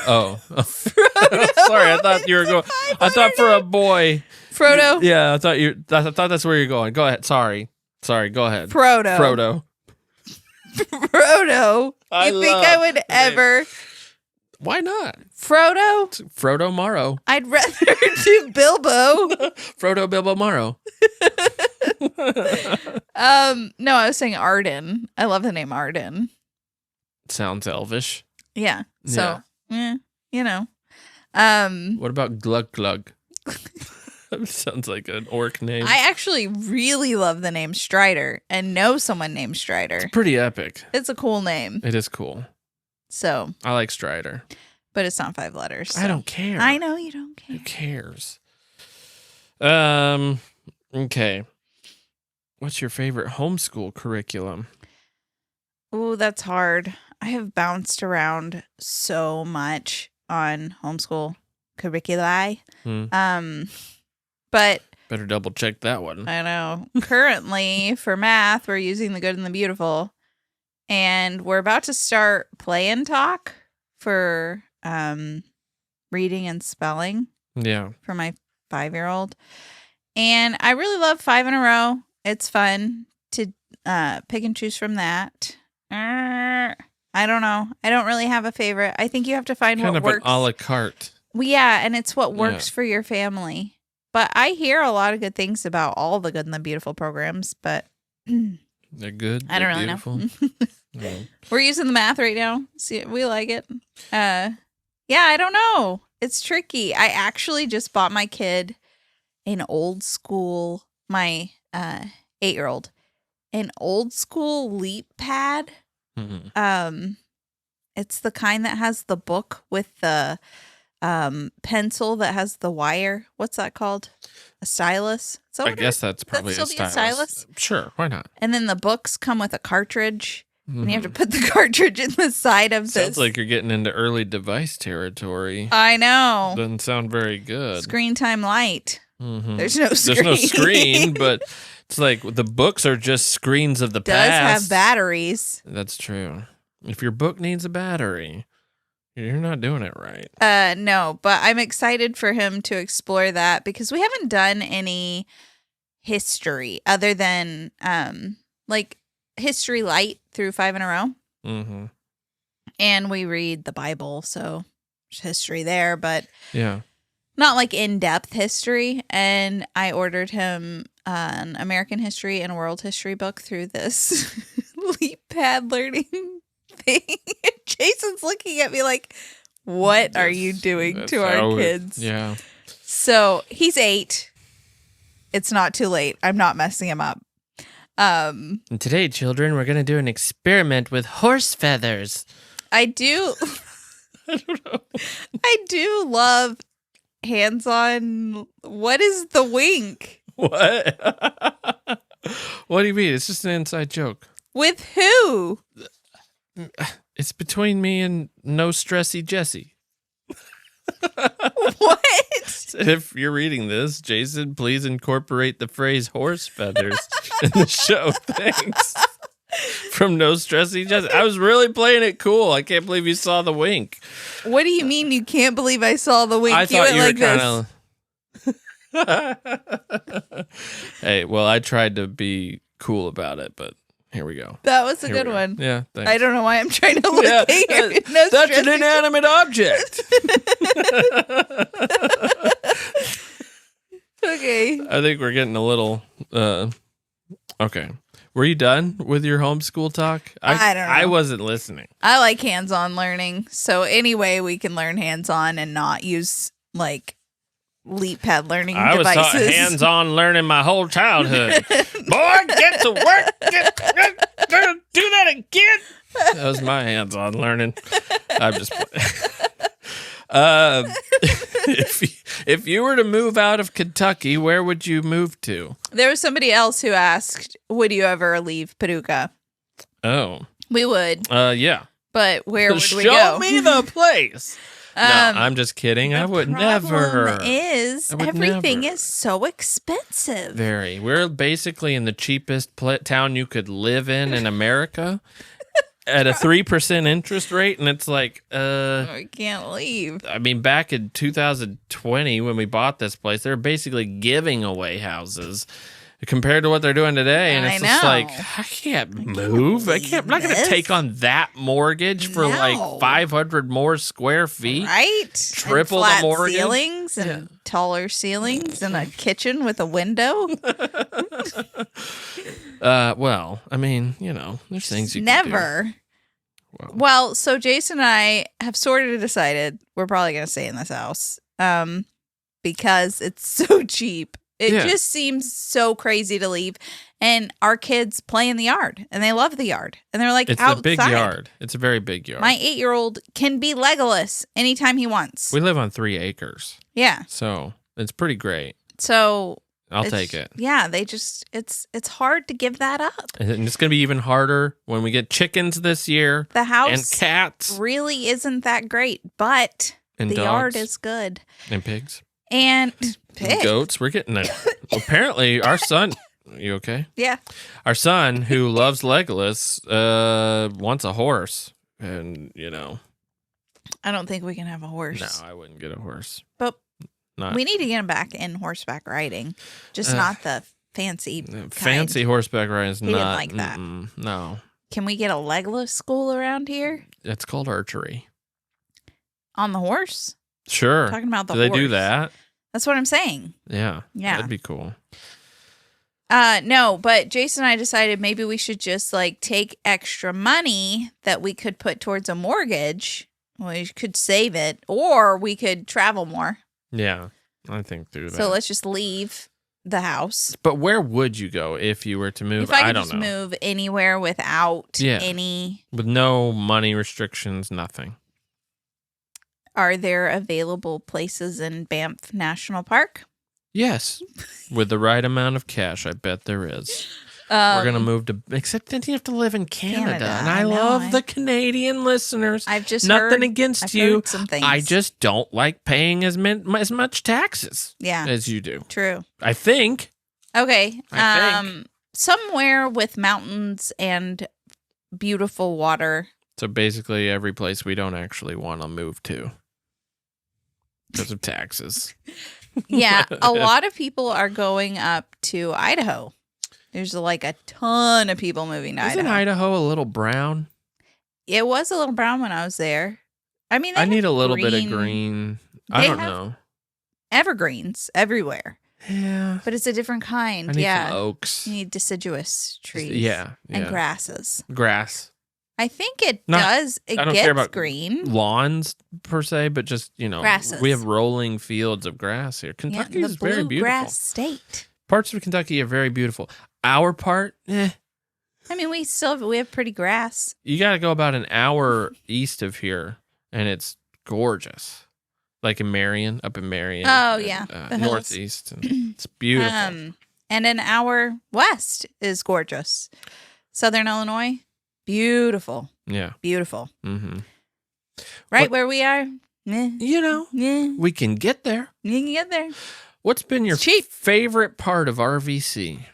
Oh. Frodo. Sorry, I thought you were going. I thought for a boy. Frodo. Yeah, I thought that's where you're going. Go ahead. Sorry, go ahead. Frodo. Frodo. Frodo. I You think love I would the name. ever? Why not? Frodo? It's Frodo Morrow. I'd rather do Bilbo. Frodo Bilbo Morrow. No, I was saying Arden. I love the name Arden. Sounds elvish. Yeah. So, you know. What about Glug Glug? That sounds like an orc name. I actually really love the name Strider and know someone named Strider. Pretty epic. It's a cool name. It is cool. So, I like Strider. but it's not 5 letters. I so. don't care. I know you don't Who care. cares? Okay. What's your favorite homeschool curriculum? Ooh, that's hard. I have bounced around so much on homeschool curriculi. But Better double check that one. I know. Currently, for math, we're using the good and the beautiful. And we're about to start play and talk for reading and spelling Yeah. for my 5-year-old. And I really love 5 in a row. It's fun to pick and choose from that. I don't know. I don't really have a favorite. I think you have to find Kind what of works. an a la carte. Well, yeah, and it's what works for your family. But I hear a lot of good things about all the good and the beautiful programs, but They're good. I don't they're really beautiful. know. Yeah. We're using the math right now. See, we like it. Yeah, I don't know. It's tricky. I actually just bought my kid an old school, my 8-year-old, an old school leap pad. Mhm. It's the kind that has the book with the pencil that has the wire. What's that called? A stylus? I guess that's probably still a be a stylus. stylus? Sure, why not? And then the books come with a cartridge. And you have to Mhm. put the cartridge in the side of Sounds this. like you're getting into early device territory. I know. Doesn't sound very good. Screen time light. Mhm. There's no screen. There's no screen, but it's like the books are just screens of the Does past. have batteries. That's true. If your book needs a battery, you're not doing it right. No, but I'm excited for him to explore that because we haven't done any history other than like history light through 5 in a row. Mm-hmm. And we read the Bible, so there's history there, but Yeah. not like in-depth history. And I ordered him an American history and world history book through this leap pad learning thing. Jason's looking at me like, what are you doing to our kids? Yeah. So he's 8. It's not too late. I'm not messing him up. And today, children, we're going to do an experiment with horse feathers. I do. I don't know. I do love hands-on. What is the wink? What? What do you mean? It's just an inside joke. With who? It's between me and No Stressy Jesse. What? If you're reading this, Jason, please incorporate the phrase horse feathers in the show. Thanks. From No Stressy Jesse. I was really playing it cool. I can't believe you saw the wink. What do you mean you can't believe I saw the wink? I thought you were like kind of... Hey, well, I tried to be cool about it, but here we go. That was a Here good we go. one. Yeah, thanks. I don't know why I'm trying to look Yeah, at you. No that's an stressing. inanimate object. Okay. I think we're getting a little... okay. Were you done with your homeschool talk? I don't know. I wasn't listening. I like hands-on learning. So any way we can learn hands-on and not use like leap pad learning I was taught devices. hands-on learning my whole childhood. Boy, get to work. Do that again. That was my hands-on learning. I'm just if you were to move out of Kentucky, where would you move to? There was somebody else who asked, would you ever leave Paducah? Oh. We would. Yeah. But where would we Show go? me the place. No, I'm just kidding. I would never. Problem is, I would everything never. is so expensive. Very. We're basically in the cheapest town you could live in America at a 3% interest rate. And it's like, We can't leave. I mean, back in 2020, when we bought this place, they were basically giving away houses compared to what they're doing today. And I it's just know. like, I can't move. I'm not going to this. take on that mortgage for like No. 500 more square feet. Right? Triple and the flat mortgage. ceilings and taller ceilings and a kitchen with a window. Well, I mean, there's things you can do. Never. Well, Well, so Jason and I have sort of decided we're probably going to stay in this house because it's so cheap. It Yeah. just seems so crazy to leave. And our kids play in the yard and they love the yard. And they're like it's outside. a big yard. It's a very big yard. My 8-year-old can be Legolas anytime he wants. We live on 3 acres, Yeah. so it's pretty great. So I'll it's- take it. Yeah, they just it's hard to give that up. And it's going to be even harder when we get chickens this year The and house cats really isn't that great, but and the dogs yard is good. and pigs And and pigs. goats. We're getting it. Apparently, our son. You okay? Yeah. Our son, who loves Legolas, wants a horse, and I don't think we can have a horse. no, I wouldn't get a horse. But Not we need to get him back in horseback riding. Just not the fancy kind. fancy horseback riding is He didn't not like that. No, Can we get a Legolas school around here? it's called archery. On the horse? Sure. Talking about the Do they horse. do that? That's what I'm saying. Yeah. Yeah. That'd be cool. No, but Jason and I decided maybe we should just like take extra money that we could put towards a mortgage. We could save it, or we could travel more. Yeah, I think do that. So let's just leave the house. But where would you go if you were to move? If I could don't just know. move anywhere without Yeah. any. With no money restrictions, nothing. Are there available places in Banff National Park? Yes. With the right amount of cash, I bet there is. We're going to move to, except then you have to live in Canada. And I love the Canadian listeners. I've just Nothing against I've you. heard some things. I just don't like paying as much taxes Yeah. as you do. True. I think. Okay. I think. Somewhere with mountains and beautiful water. So basically every place we don't actually want to move to because of taxes. Yeah. A lot of people are going up to Idaho. There's like a ton of people moving to Isn't Idaho a little brown? It was a little brown when I was there. I mean, I need a little bit of green. I don't know. Evergreens everywhere. Yeah. But it's a different kind. I need some oaks. You need deciduous trees. Yeah. And grasses. Grass. I think it does. It I don't gets care about green. Lawns per se, but just, grasses. We have rolling fields of grass here. Kentucky is very beautiful. Grass state. Parts of Kentucky are very beautiful. Our part, I mean, we have pretty grass. You got to go about an hour east of here, and it's gorgeous. Like in Marion, up in Marion. Oh, yeah. Northeast. And it's beautiful. And an hour west is gorgeous. Southern Illinois, beautiful. Yeah. Beautiful. Mm-hmm. Right where we are, we can get there. You can get there. What's been your favorite part of RVC?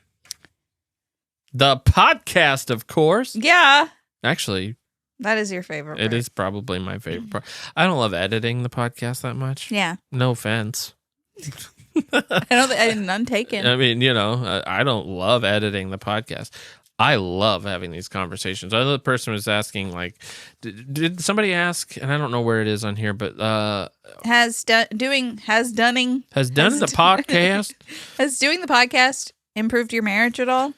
The podcast, of course. Yeah. Actually, that is your favorite part. It is probably my favorite part. I don't love editing the podcast that much. Yeah. No offense. I none taken. I mean, I don't love editing the podcast. I love having these conversations. I know the person was asking, like, did somebody ask, and I don't know where it is on here, but has doing the podcast? Has doing the podcast improved your marriage at all?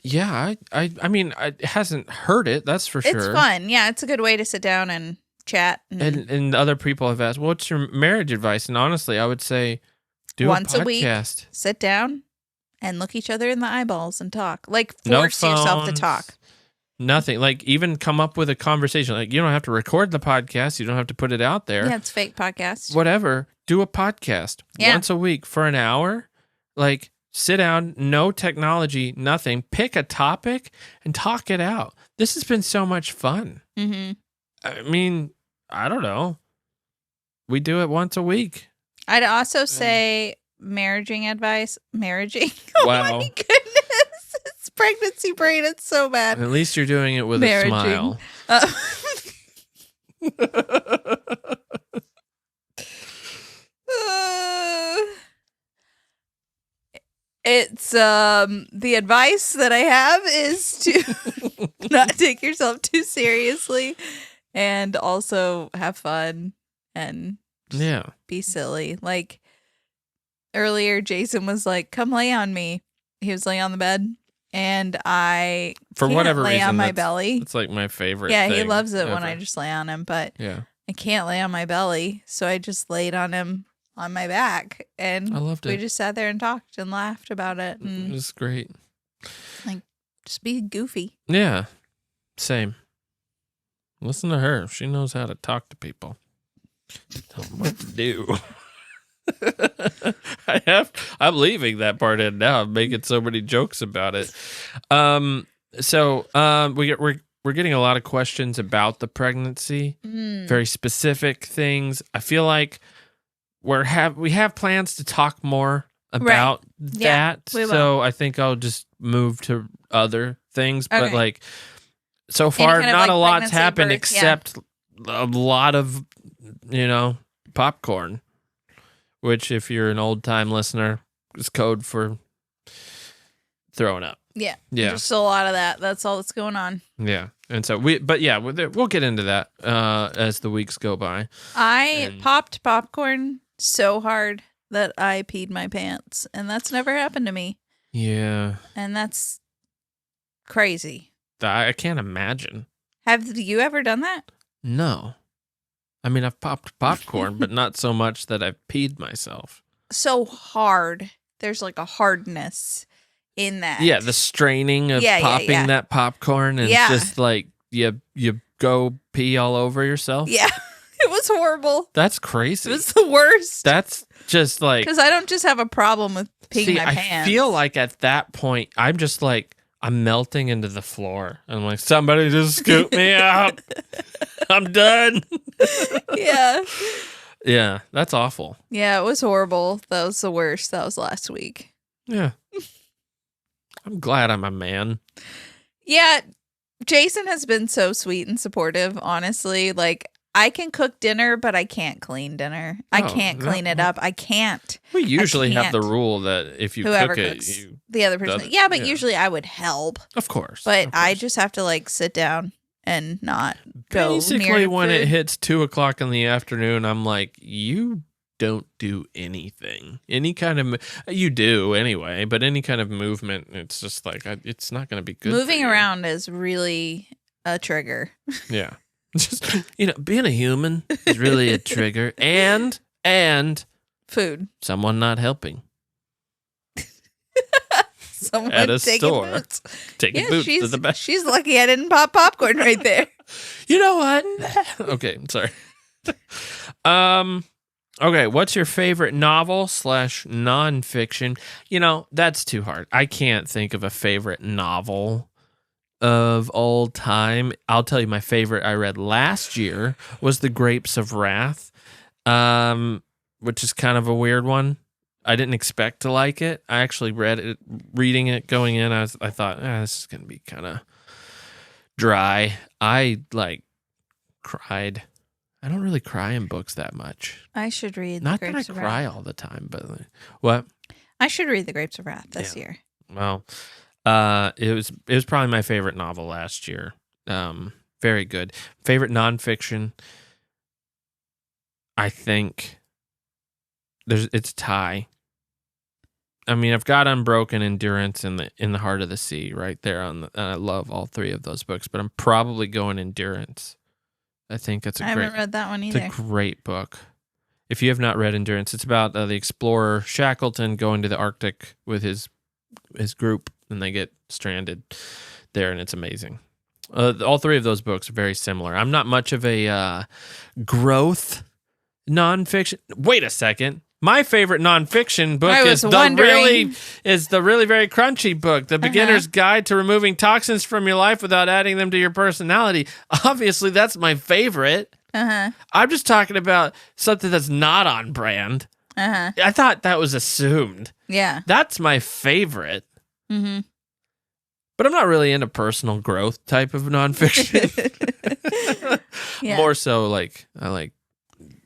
Yeah, I mean, it hasn't hurt it, that's for sure. It's fun. Yeah, it's a good way to sit down and chat. And other people have asked, what's your marriage advice? And honestly, I would say do once a podcast. A week, sit down and look each other in the eyeballs and talk. Like, force no phones, yourself to talk. Nothing. Like, even come up with a conversation. Like, you don't have to record the podcast. You don't have to put it out there. Yeah, it's fake podcast. Whatever. Do a podcast once a week for an hour. Like, sit down, no technology, nothing. Pick a topic and talk it out. This has been so much fun. Mm-hmm. I mean, I don't know. We do it once a week. I'd also say marriaging advice. Marriaging? Wow. Oh my goodness. It's pregnancy brain. It's so bad. At least you're doing it with a smile. It's the advice that I have is to not take yourself too seriously and also have fun and be silly. Like earlier, Jason was like, "Come lay on me." He was laying on the bed, and I for whatever lay reason on my belly. It's like my favorite. Yeah, thing he loves it ever. when I just lay on him, but I can't lay on my belly, so I just laid on him on my back, and I loved it. We just sat there and talked and laughed about it. It was great. Like, just be goofy. Yeah, same. Listen to her. She knows how to talk to people. Tell them what to do. I'm leaving that part in now. I'm making so many jokes about it. We're getting a lot of questions about the pregnancy. Very specific things. I feel like we have plans to talk more about that. So I think I'll just move to other things. Okay. But like so far, not a lot's happened except a lot of popcorn. Which, if you're an old time listener, is code for throwing up. Yeah. Just a lot of that. That's all that's going on. Yeah. And so we'll get into that as the weeks go by. I popped popcorn so hard that I peed my pants, and that's never happened to me. Yeah. And that's crazy. I can't imagine. Have you ever done that? No. I mean, I've popped popcorn, but not so much that I've peed myself. so hard. There's like a hardness in that. Yeah, the straining of popping that popcorn and just like you go pee all over yourself. Yeah. It was horrible. That's crazy. It was the worst. That's just like... Because I don't just have a problem with peeing my pants. I feel like at that point, I'm just like, I'm melting into the floor. I'm like, somebody just scoop me out. I'm done. Yeah. Yeah, that's awful. Yeah, it was horrible. That was the worst. That was last week. Yeah. I'm glad I'm a man. Yeah, Jason has been so sweet and supportive, honestly. Like, I can cook dinner, but I can't clean dinner. I can't clean it up. I can't. We usually have the rule that if you Whoever cook it, cooks, the other person. Yeah, but usually I would help. Of course. But I just have to like sit down and not go Basically, near when food. it hits 2:00 in the afternoon, I'm like, you don't do anything. Any kind of you do anyway, but any kind of movement, it's just like it's not going to be good. Moving around is really a trigger. Yeah. Just, being a human is really a trigger, and food. Someone not helping. Someone at a taking store. Boots. Taking boots to the back. She's lucky I didn't pop popcorn right there. You know what? Okay, I'm sorry. Okay, what's your favorite novel / nonfiction? That's too hard. I can't think of a favorite novel of all time. I'll tell you my favorite I read last year was The Grapes of Wrath, which is kind of a weird one. I didn't expect to like it. I actually reading it going in, I thought, this is going to be kind of dry. I cried. I don't really cry in books that much. I should read Not The Grapes of that I Wrath. cry all the time, but what? I should read The Grapes of Wrath this year. Well, it was probably my favorite novel last year. Very good. Favorite nonfiction. I think it's a tie. I mean, I've got Unbroken, Endurance, and In the Heart of the Sea right there and I love all three of those books, but I'm probably going Endurance. I think I haven't read that one either. It's a great book. If you have not read Endurance, it's about the explorer Shackleton going to the Arctic with his group, and they get stranded there, and it's amazing. All three of those books are very similar. I'm not much of a growth nonfiction. Wait a second. My favorite nonfiction book is the really very crunchy book, The Beginner's Guide to Removing Toxins from Your Life Without Adding Them to Your Personality. Obviously, that's my favorite. I'm just talking about something that's not on brand. I thought that was assumed. Yeah. That's my favorite. Mm-hmm. But I'm not really into personal growth type of nonfiction. More so like I like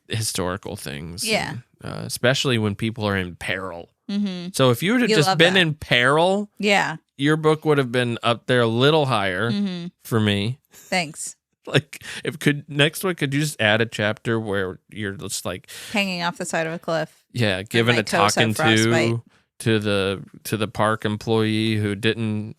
historical things. Yeah. Especially when people are in peril. Mm-hmm. So if you would have just been in peril, your book would have been up there a little higher for me. Thanks. Like, next one, could you just add a chapter where you're just like hanging off the side of a cliff? Yeah, giving a talking to the park employee who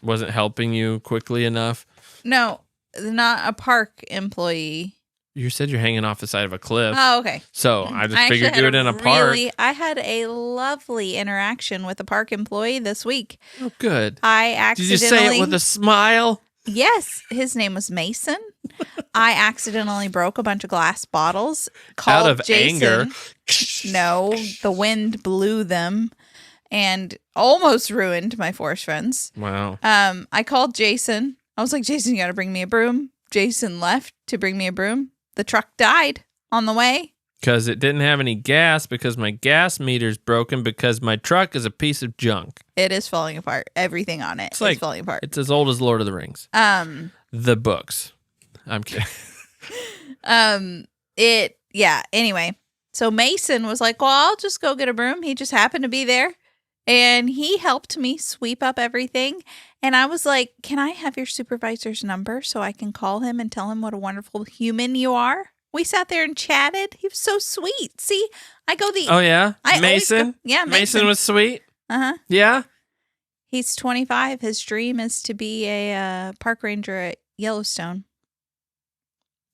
wasn't helping you quickly enough. No, not a park employee. You said you're hanging off the side of a cliff. Oh, okay. So I just figured do it in a park. I had a lovely interaction with a park employee this week. Oh, good. Did you say it with a smile? Yes. His name was Mason. I accidentally broke a bunch of glass bottles. Called out of Jason. Anger. No, the wind blew them and almost ruined my forest friends. Wow. I called Jason. I was like, Jason, you got to bring me a broom. Jason left to bring me a broom. The truck died on the way. Because it didn't have any gas, because my gas meter's broken, because my truck is a piece of junk. It is falling apart. Everything on it is falling apart. It's as old as Lord of the Rings. The books. I'm kidding. Anyway. So Mason was like, well, I'll just go get a broom. He just happened to be there. And he helped me sweep up everything. And I was like, can I have your supervisor's number so I can call him and tell him what a wonderful human you are? We sat there and chatted. He was so sweet. See, I go the... Oh, yeah? Mason? Mason was sweet? Uh-huh. Yeah? He's 25. His dream is to be a park ranger at Yellowstone.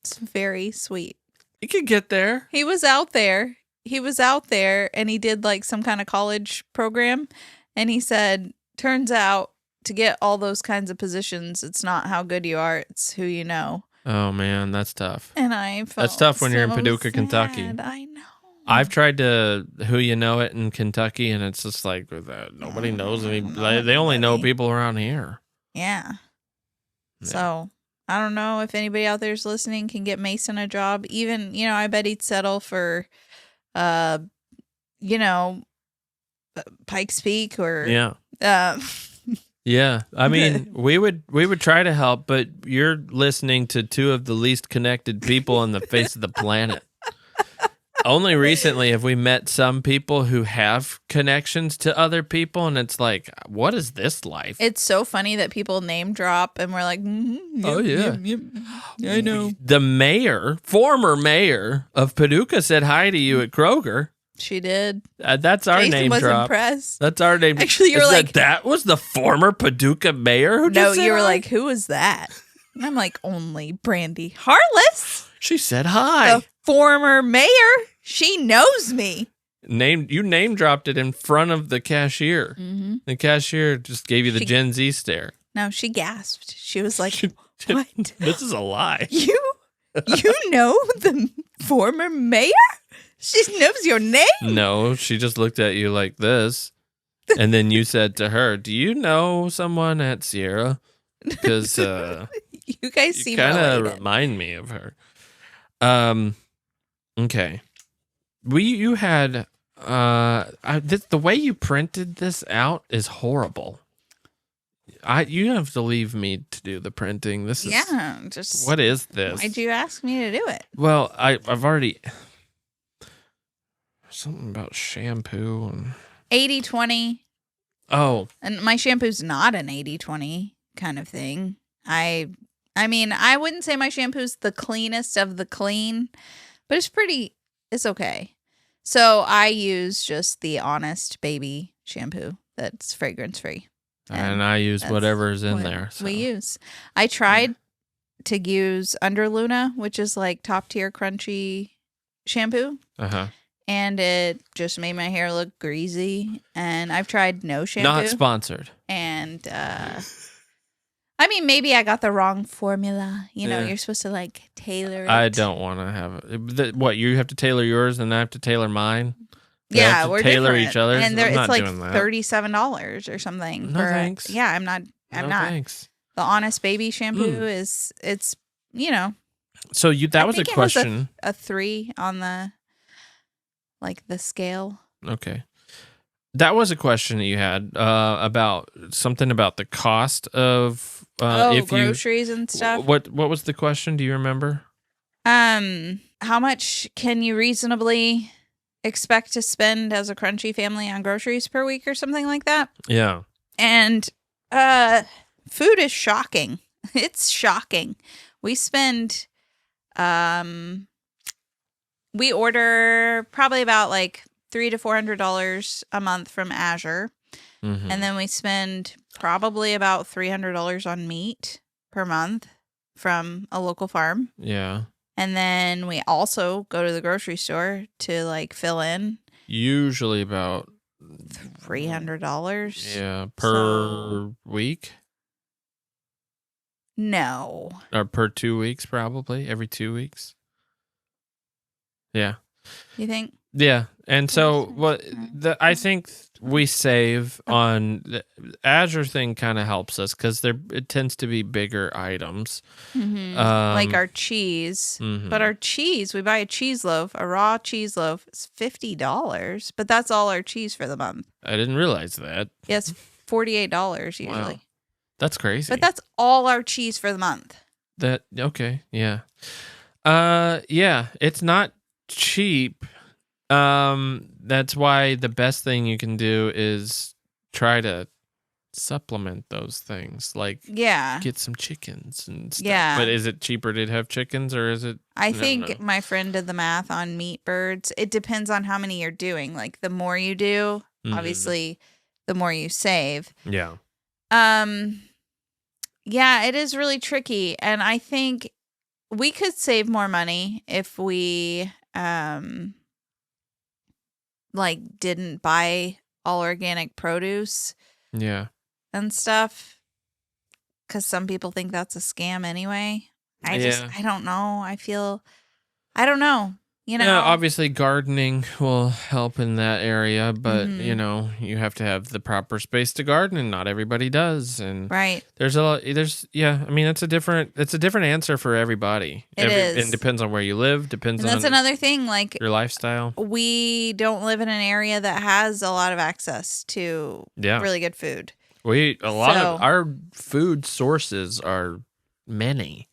It's very sweet. You could get there. He was out there. he was out there and he did like some kind of college program, and he said, turns out to get all those kinds of positions, it's not how good you are, it's who you know. Oh man, that's tough. And I felt That's tough when you're in so Paducah, sad. Kentucky. I know. I've tried to who you know it in Kentucky, and it's just like nobody knows any. They only know people around here. Yeah. So I don't know if anybody out there's listening can get Mason a job. Even, I bet he'd settle for, Pikes Peak or yeah. I mean, we would try to help, but you're listening to two of the least connected people on the face of the planet. Only recently have we met some people who have connections to other people, and it's like, what is this life? It's so funny that people name drop, and we're like, yep, I know. The former mayor of Paducah said hi to you at Kroger. She did. That's our Jason name was drop. Impressed. That's our name. Actually, you were like, that was the former Paducah mayor who just said you were hi? like, who was that? And I'm like, only Brandy Hartless. She said hi. The former mayor. She knows me. You name dropped it in front of the cashier. Mm-hmm. The cashier just gave you the Gen Z stare. No, she gasped. She was like, what? This is a lie. You know the former mayor? She knows your name? No, she just looked at you like this. And then you said to her, do you know someone at Sierra? Because you guys seem kind of related. remind me of her. Okay. You had the way you printed this out is horrible. You have to leave me to do the printing. This is just what is this? Why'd you ask me to do it? Well, I've already something about shampoo and 80-20. Oh, and my shampoo's not an 80-20 kind of thing. I mean, I wouldn't say my shampoo's the cleanest of the clean, but it's okay. So I use just the Honest Baby shampoo that's fragrance free. And I use whatever's in there. So. We use. I tried to use Under Luna, which is like top tier crunchy shampoo. Uh-huh. And it just made my hair look greasy. And I've tried no shampoo. Not sponsored. And I mean, maybe I got the wrong formula. You're supposed to like tailor it. I don't want to have it. What, you have to tailor yours and I have to tailor mine? Yeah, we're tailor different. each other's. And it's like $37 or something. No thanks. Yeah, I'm not. Thanks. The Honest Baby shampoo it's So that was a question. Was a 3 on the scale. Okay. That was a question that you had about something about the cost of groceries and stuff. What was the question? Do you remember? How much can you reasonably expect to spend as a crunchy family on groceries per week or something like that? Yeah. And food is shocking. It's shocking. We spend we order probably about like $300 to $400 a month from Azure. Mm-hmm. And then we spend probably about $300 on meat per month from a local farm. Yeah. And then we also go to the grocery store to like fill in. Usually about $300. Yeah, per week? No. Or per 2 weeks, probably. Every 2 weeks. Yeah. You think? Yeah. And so I think we save on the Azure thing kind of helps us because it tends to be bigger items. Mm-hmm. Like our cheese. Mm-hmm. But our cheese, we buy a raw cheese loaf. It's $50, but that's all our cheese for the month. I didn't realize that. Yes, $48 usually. Wow. That's crazy. But that's all our cheese for the month. Okay, yeah. Yeah, it's not cheap. That's why the best thing you can do is try to supplement those things. Like get some chickens and stuff. Yeah. But is it cheaper to have chickens or is it I think my friend did the math on meat birds. It depends on how many you're doing. Like the more you do, obviously the more you save. Yeah. Yeah, it is really tricky. And I think we could save more money if we like didn't buy all organic produce Yeah. and stuff, because some people think that's a scam anyway. I don't know. I don't know. Yeah, obviously gardening will help in that area, but you have to have the proper space to garden, and not everybody does. And right. I mean, it's a different answer for everybody. It is. It depends on where you live, and that's another thing, like your lifestyle. We don't live in an area that has a lot of access to really good food. A lot of our food sources are many.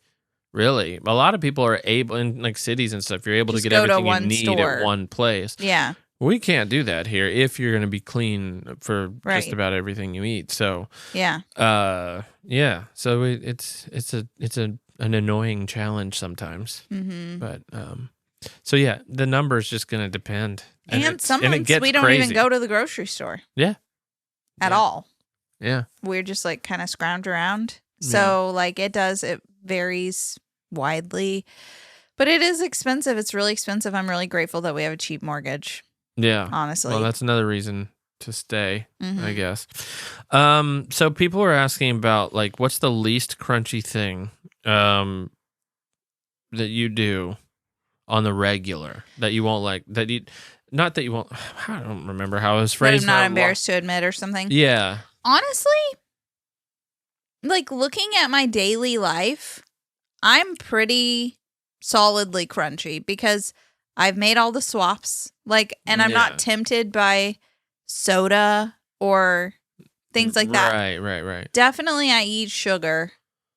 Really, a lot of people are able in like cities and stuff. You're able to get everything you need at one place. Yeah, we can't do that here. If you're going to be clean for just about everything you eat, so yeah. So it's an annoying challenge sometimes. Mm-hmm. But so yeah, the number is just going to depend. And some months we don't even go to the grocery store. Yeah, at all. Yeah, we're just like kind of scrounge around. So like it varies widely, but it is expensive. It's really expensive. I'm really grateful that we have a cheap mortgage. Yeah, honestly. Well, that's another reason to stay, I guess. So people are asking about like, what's the least crunchy thing that you do on the regular that you won't like, that you, not that you won't, I don't remember how it was phrased. That I'm not embarrassed to admit or something. Yeah. Honestly, like looking at my daily life, I'm pretty solidly crunchy because I've made all the swaps. Like, and I'm not tempted by soda or things like that. Right. Definitely I eat sugar.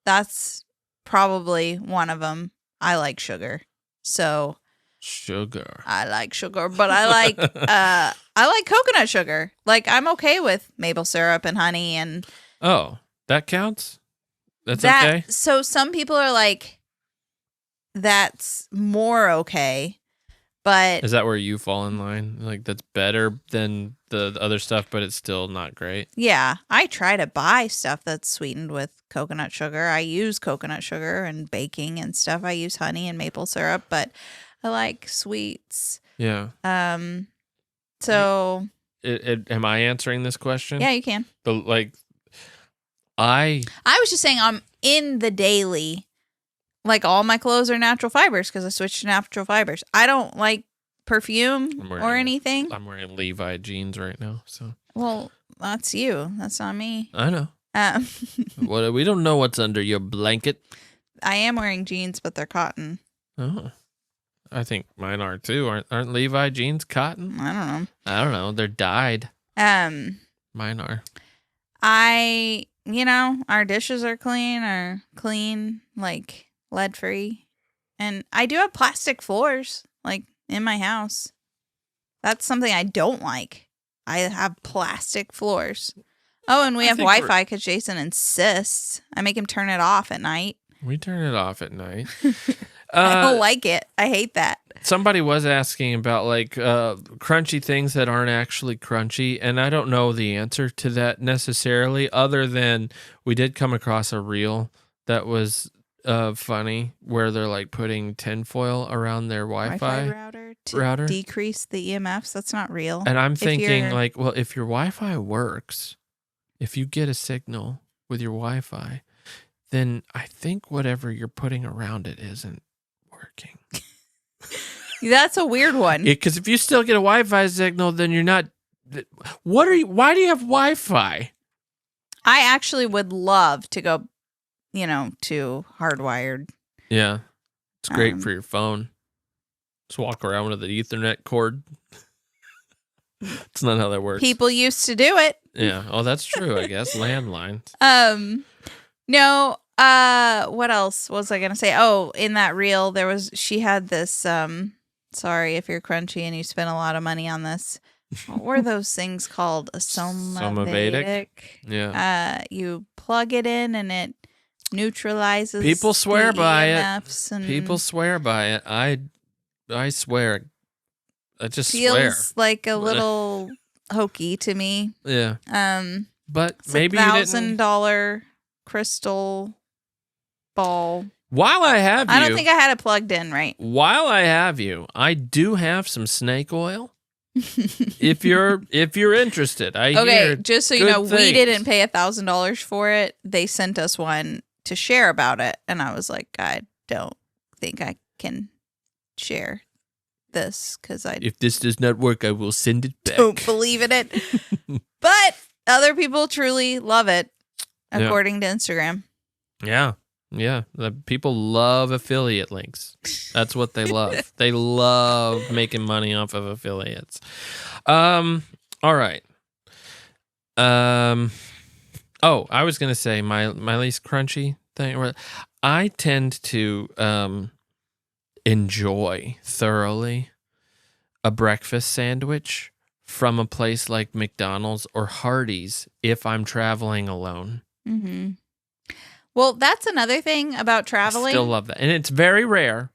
That's probably one of them. I like sugar. So sugar. I like sugar, but I like coconut sugar. Like I'm okay with maple syrup and honey and oh, that counts? That's okay? So some people are like, that's more okay, but... Is that where you fall in line? Like, that's better than the other stuff, but it's still not great? Yeah. I try to buy stuff that's sweetened with coconut sugar. I use coconut sugar and baking and stuff. I use honey and maple syrup, but I like sweets. Yeah. So... am I answering this question? Yeah, you can. I was just saying I'm in the daily, like all my clothes are natural fibers because I switched to natural fibers. I don't like perfume or anything. I'm wearing Levi jeans right now. So well, that's you. That's not me. I know. We don't know what's under your blanket. I am wearing jeans, but they're cotton. Oh, I think mine are too. Aren't Levi jeans cotton? I don't know. They're dyed. Mine are. Our dishes are clean, like lead free. And I do have plastic floors, like in my house. That's something I don't like. I have plastic floors. Oh, and we have Wi-Fi because Jason insists. I make him turn it off at night. We turn it off at night. I don't like it. I hate that. Somebody was asking about like crunchy things that aren't actually crunchy, and I don't know the answer to that necessarily, other than we did come across a reel that was funny where they're like putting tinfoil around their Wi-Fi router to decrease the EMFs. That's not real. And I'm thinking like, well, if your Wi-Fi works, if you get a signal with your Wi-Fi, then I think whatever you're putting around it isn't working. That's a weird one. Because if you still get a Wi-Fi signal, then you're not. Why do you have Wi-Fi? I actually would love to go, to hardwired. Yeah, it's great for your phone. Just walk around with the Ethernet cord. It's not how that works. People used to do it. Yeah. Oh, that's true. I guess landlines. No. What else was I gonna say? Oh, in that reel, she had this. Sorry if you're crunchy and you spent a lot of money on this. What were those things called? A Somavedic. Yeah. You plug it in and it neutralizes. People swear by EMFs it. People swear by it. I swear. I just feels like a little hokey to me. Yeah. But it's maybe $1,000 crystal ball. While I have you, I don't think I had it plugged in right. While I have you, I do have some snake oil. if you're interested, I okay, hear just so you good know, we things. didn't pay $1,000 for it. They sent us one to share about it, and I was like, I don't think I can share this because I If this does not work, I will send it back. don't believe in it. But other people truly love it, according to Instagram. Yeah. The people love affiliate links. That's what they love. They love making money off of affiliates. All right. I was gonna say my least crunchy thing. I tend to enjoy thoroughly a breakfast sandwich from a place like McDonald's or Hardee's if I'm traveling alone. Mm-hmm. Well, that's another thing about traveling. I still love that. And it's very rare.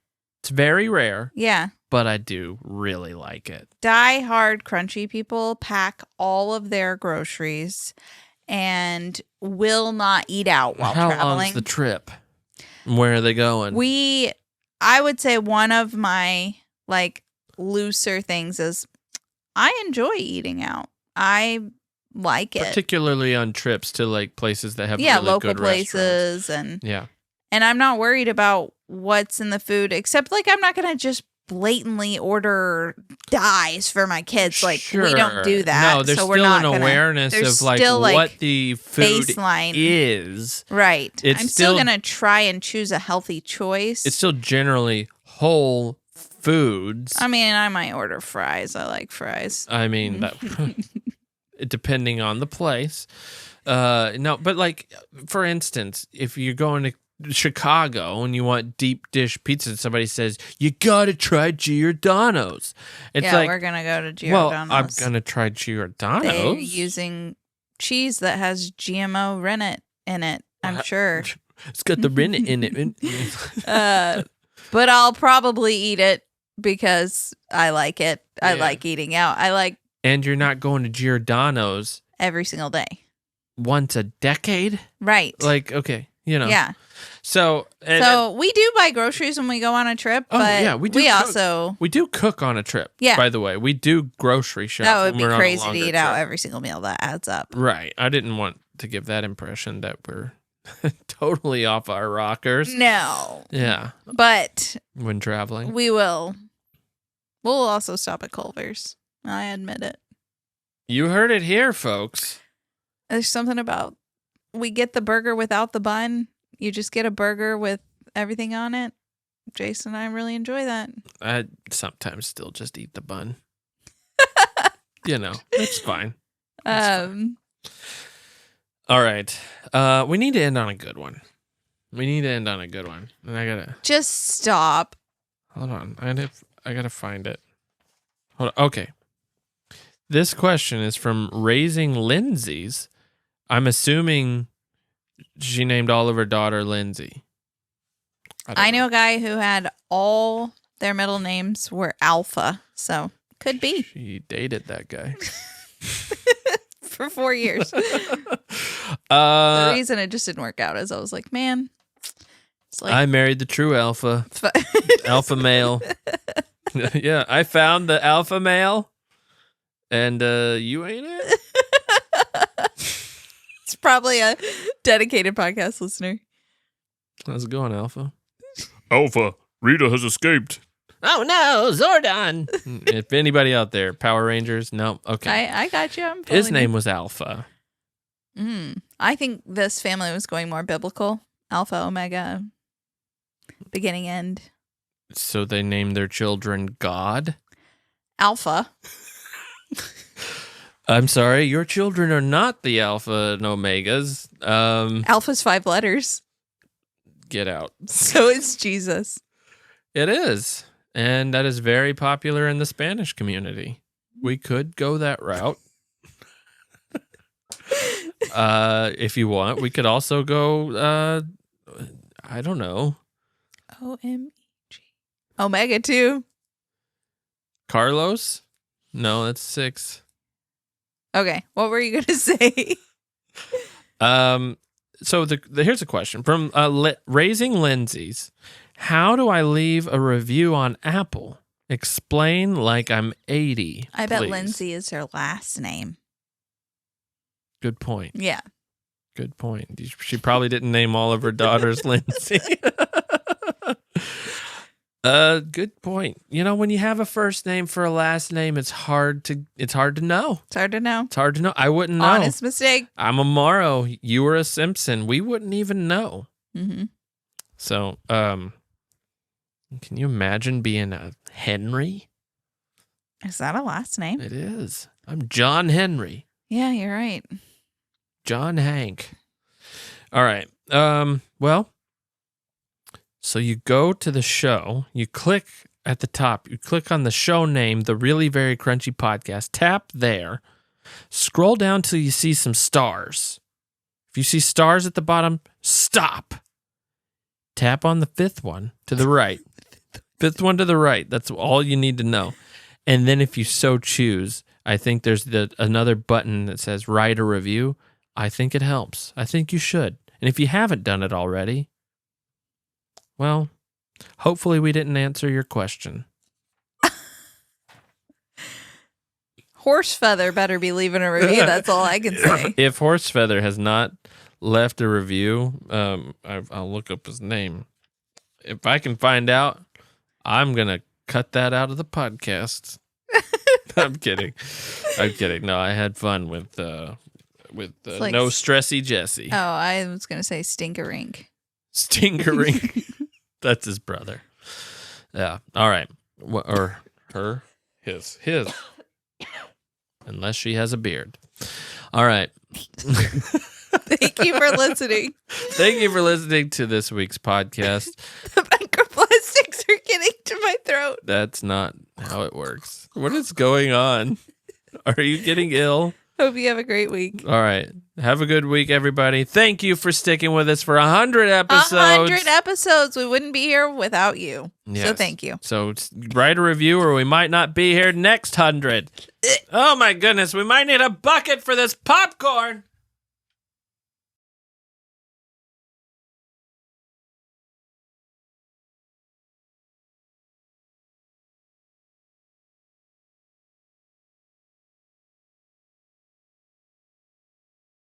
Yeah. But I do really like it. Die-hard crunchy people pack all of their groceries and will not eat out while How traveling. long's the trip? Where are they going? I would say one of my looser things is I enjoy eating out. I like it. Particularly on trips to places that have really local good places restaurants. and I'm not worried about what's in the food, except I'm not gonna just blatantly order dyes for my kids. Sure. We don't do that. No, there's so still we're not an awareness of what the food baseline is. Right. It's I'm still gonna try and choose a healthy choice. It's still generally whole foods. I mean, I might order fries. I like fries. I mean, depending on the place. No, but for instance, if you're going to Chicago and you want deep dish pizza and somebody says, you gotta try Giordano's. It's we're gonna go to Giordano's. Well, I'm gonna try Giordano's. They're using cheese that has GMO rennet in it, I'm sure. It's got the rennet in it. But I'll probably eat it because I like it. I like eating out. And you're not going to Giordano's every single day. Once a decade? Right. Okay, Yeah. So we do buy groceries when we go on a trip, but we do cook on a trip. Yeah. By the way, we do grocery shop. That would be when we're crazy on a to longer eat out trip. every single meal. That adds up. Right. I didn't want to give that impression that we're totally off our rockers. No. Yeah. But when traveling, we will. We'll also stop at Culver's. I admit it. You heard it here, folks. There's something about we get the burger without the bun. You just get a burger with everything on it. Jason and I really enjoy that. I sometimes still just eat the bun. It's fine. Fine. All right. We need to end on a good one. And I gotta just stop. Hold on. I gotta find it. Hold on. Okay. This question is from Raising Lindsay's. I'm assuming she named all of her daughter Lindsay. I know a guy who had all their middle names were Alpha, so could be. She dated that guy. For 4 years. The reason it just didn't work out is I was like, man. It's I married the true alpha. Alpha male. Yeah, I found the alpha male. And you ain't it? It's probably a dedicated podcast listener. How's it going, Alpha? Alpha, Rita has escaped. Oh no, Zordon! If anybody out there, Power Rangers, no, okay. I got you. His name was Alpha. I think this family was going more biblical. Alpha, Omega, beginning, end. So they named their children God? Alpha. I'm sorry, your children are not the Alpha and Omegas. Alpha's 5 letters. Get out. So it's Jesus. It is. And that is very popular in the Spanish community. We could go that route. If you want. We could also go, I don't know. O-M-E-G. Omega 2. Carlos? No, that's 6. Okay, what were you going to say? So here's a question from Raising Lindsay's. How do I leave a review on Apple Explain like I'm 80. I bet please. Lindsay is her last name. Good point. Yeah. Good point. She probably didn't name all of her daughters Lindsay. Good point. You know, when you have a first name for a last name, it's hard to know. It's hard to know. It's hard to know. I wouldn't know. Honest mistake. I'm a Morrow. You were a Simpson. We wouldn't even know. Mm-hmm. So, can you imagine being a Henry? Is that a last name? It is. I'm John Henry. Yeah, you're right. John Hank. All right. Well, so you go to the show, you click at the top, you click on the show name, the Really Very Crunchy Podcast, tap there, scroll down till you see some stars. If you see stars at the bottom, stop. Tap on the fifth one to the right. Fifth one to the right. That's all you need to know. And then if you so choose, I think there's another button that says write a review. I think it helps. I think you should. And if you haven't done it already, well, hopefully we didn't answer your question. Horsefeather better be leaving a review. That's all I can say. If Horsefeather has not left a review, I'll look up his name. If I can find out, I'm going to cut that out of the podcast. I'm kidding. No, I had fun with like, No Stressy Jesse. Oh, I was going to say Stinkerink. Stinkerink. That's his brother. Yeah. All right. Or her. His. Unless she has a beard. All right. Thank you for listening. Thank you for listening to this week's podcast. The microplastics are getting to my throat. That's not how it works. What is going on? Are you getting ill? Hope you have a great week. All right. Have a good week, everybody. Thank you for sticking with us for 100 episodes. 100 episodes. We wouldn't be here without you. Yes. So thank you. So write a review or we might not be here next 100. Oh, my goodness. We might need a bucket for this popcorn.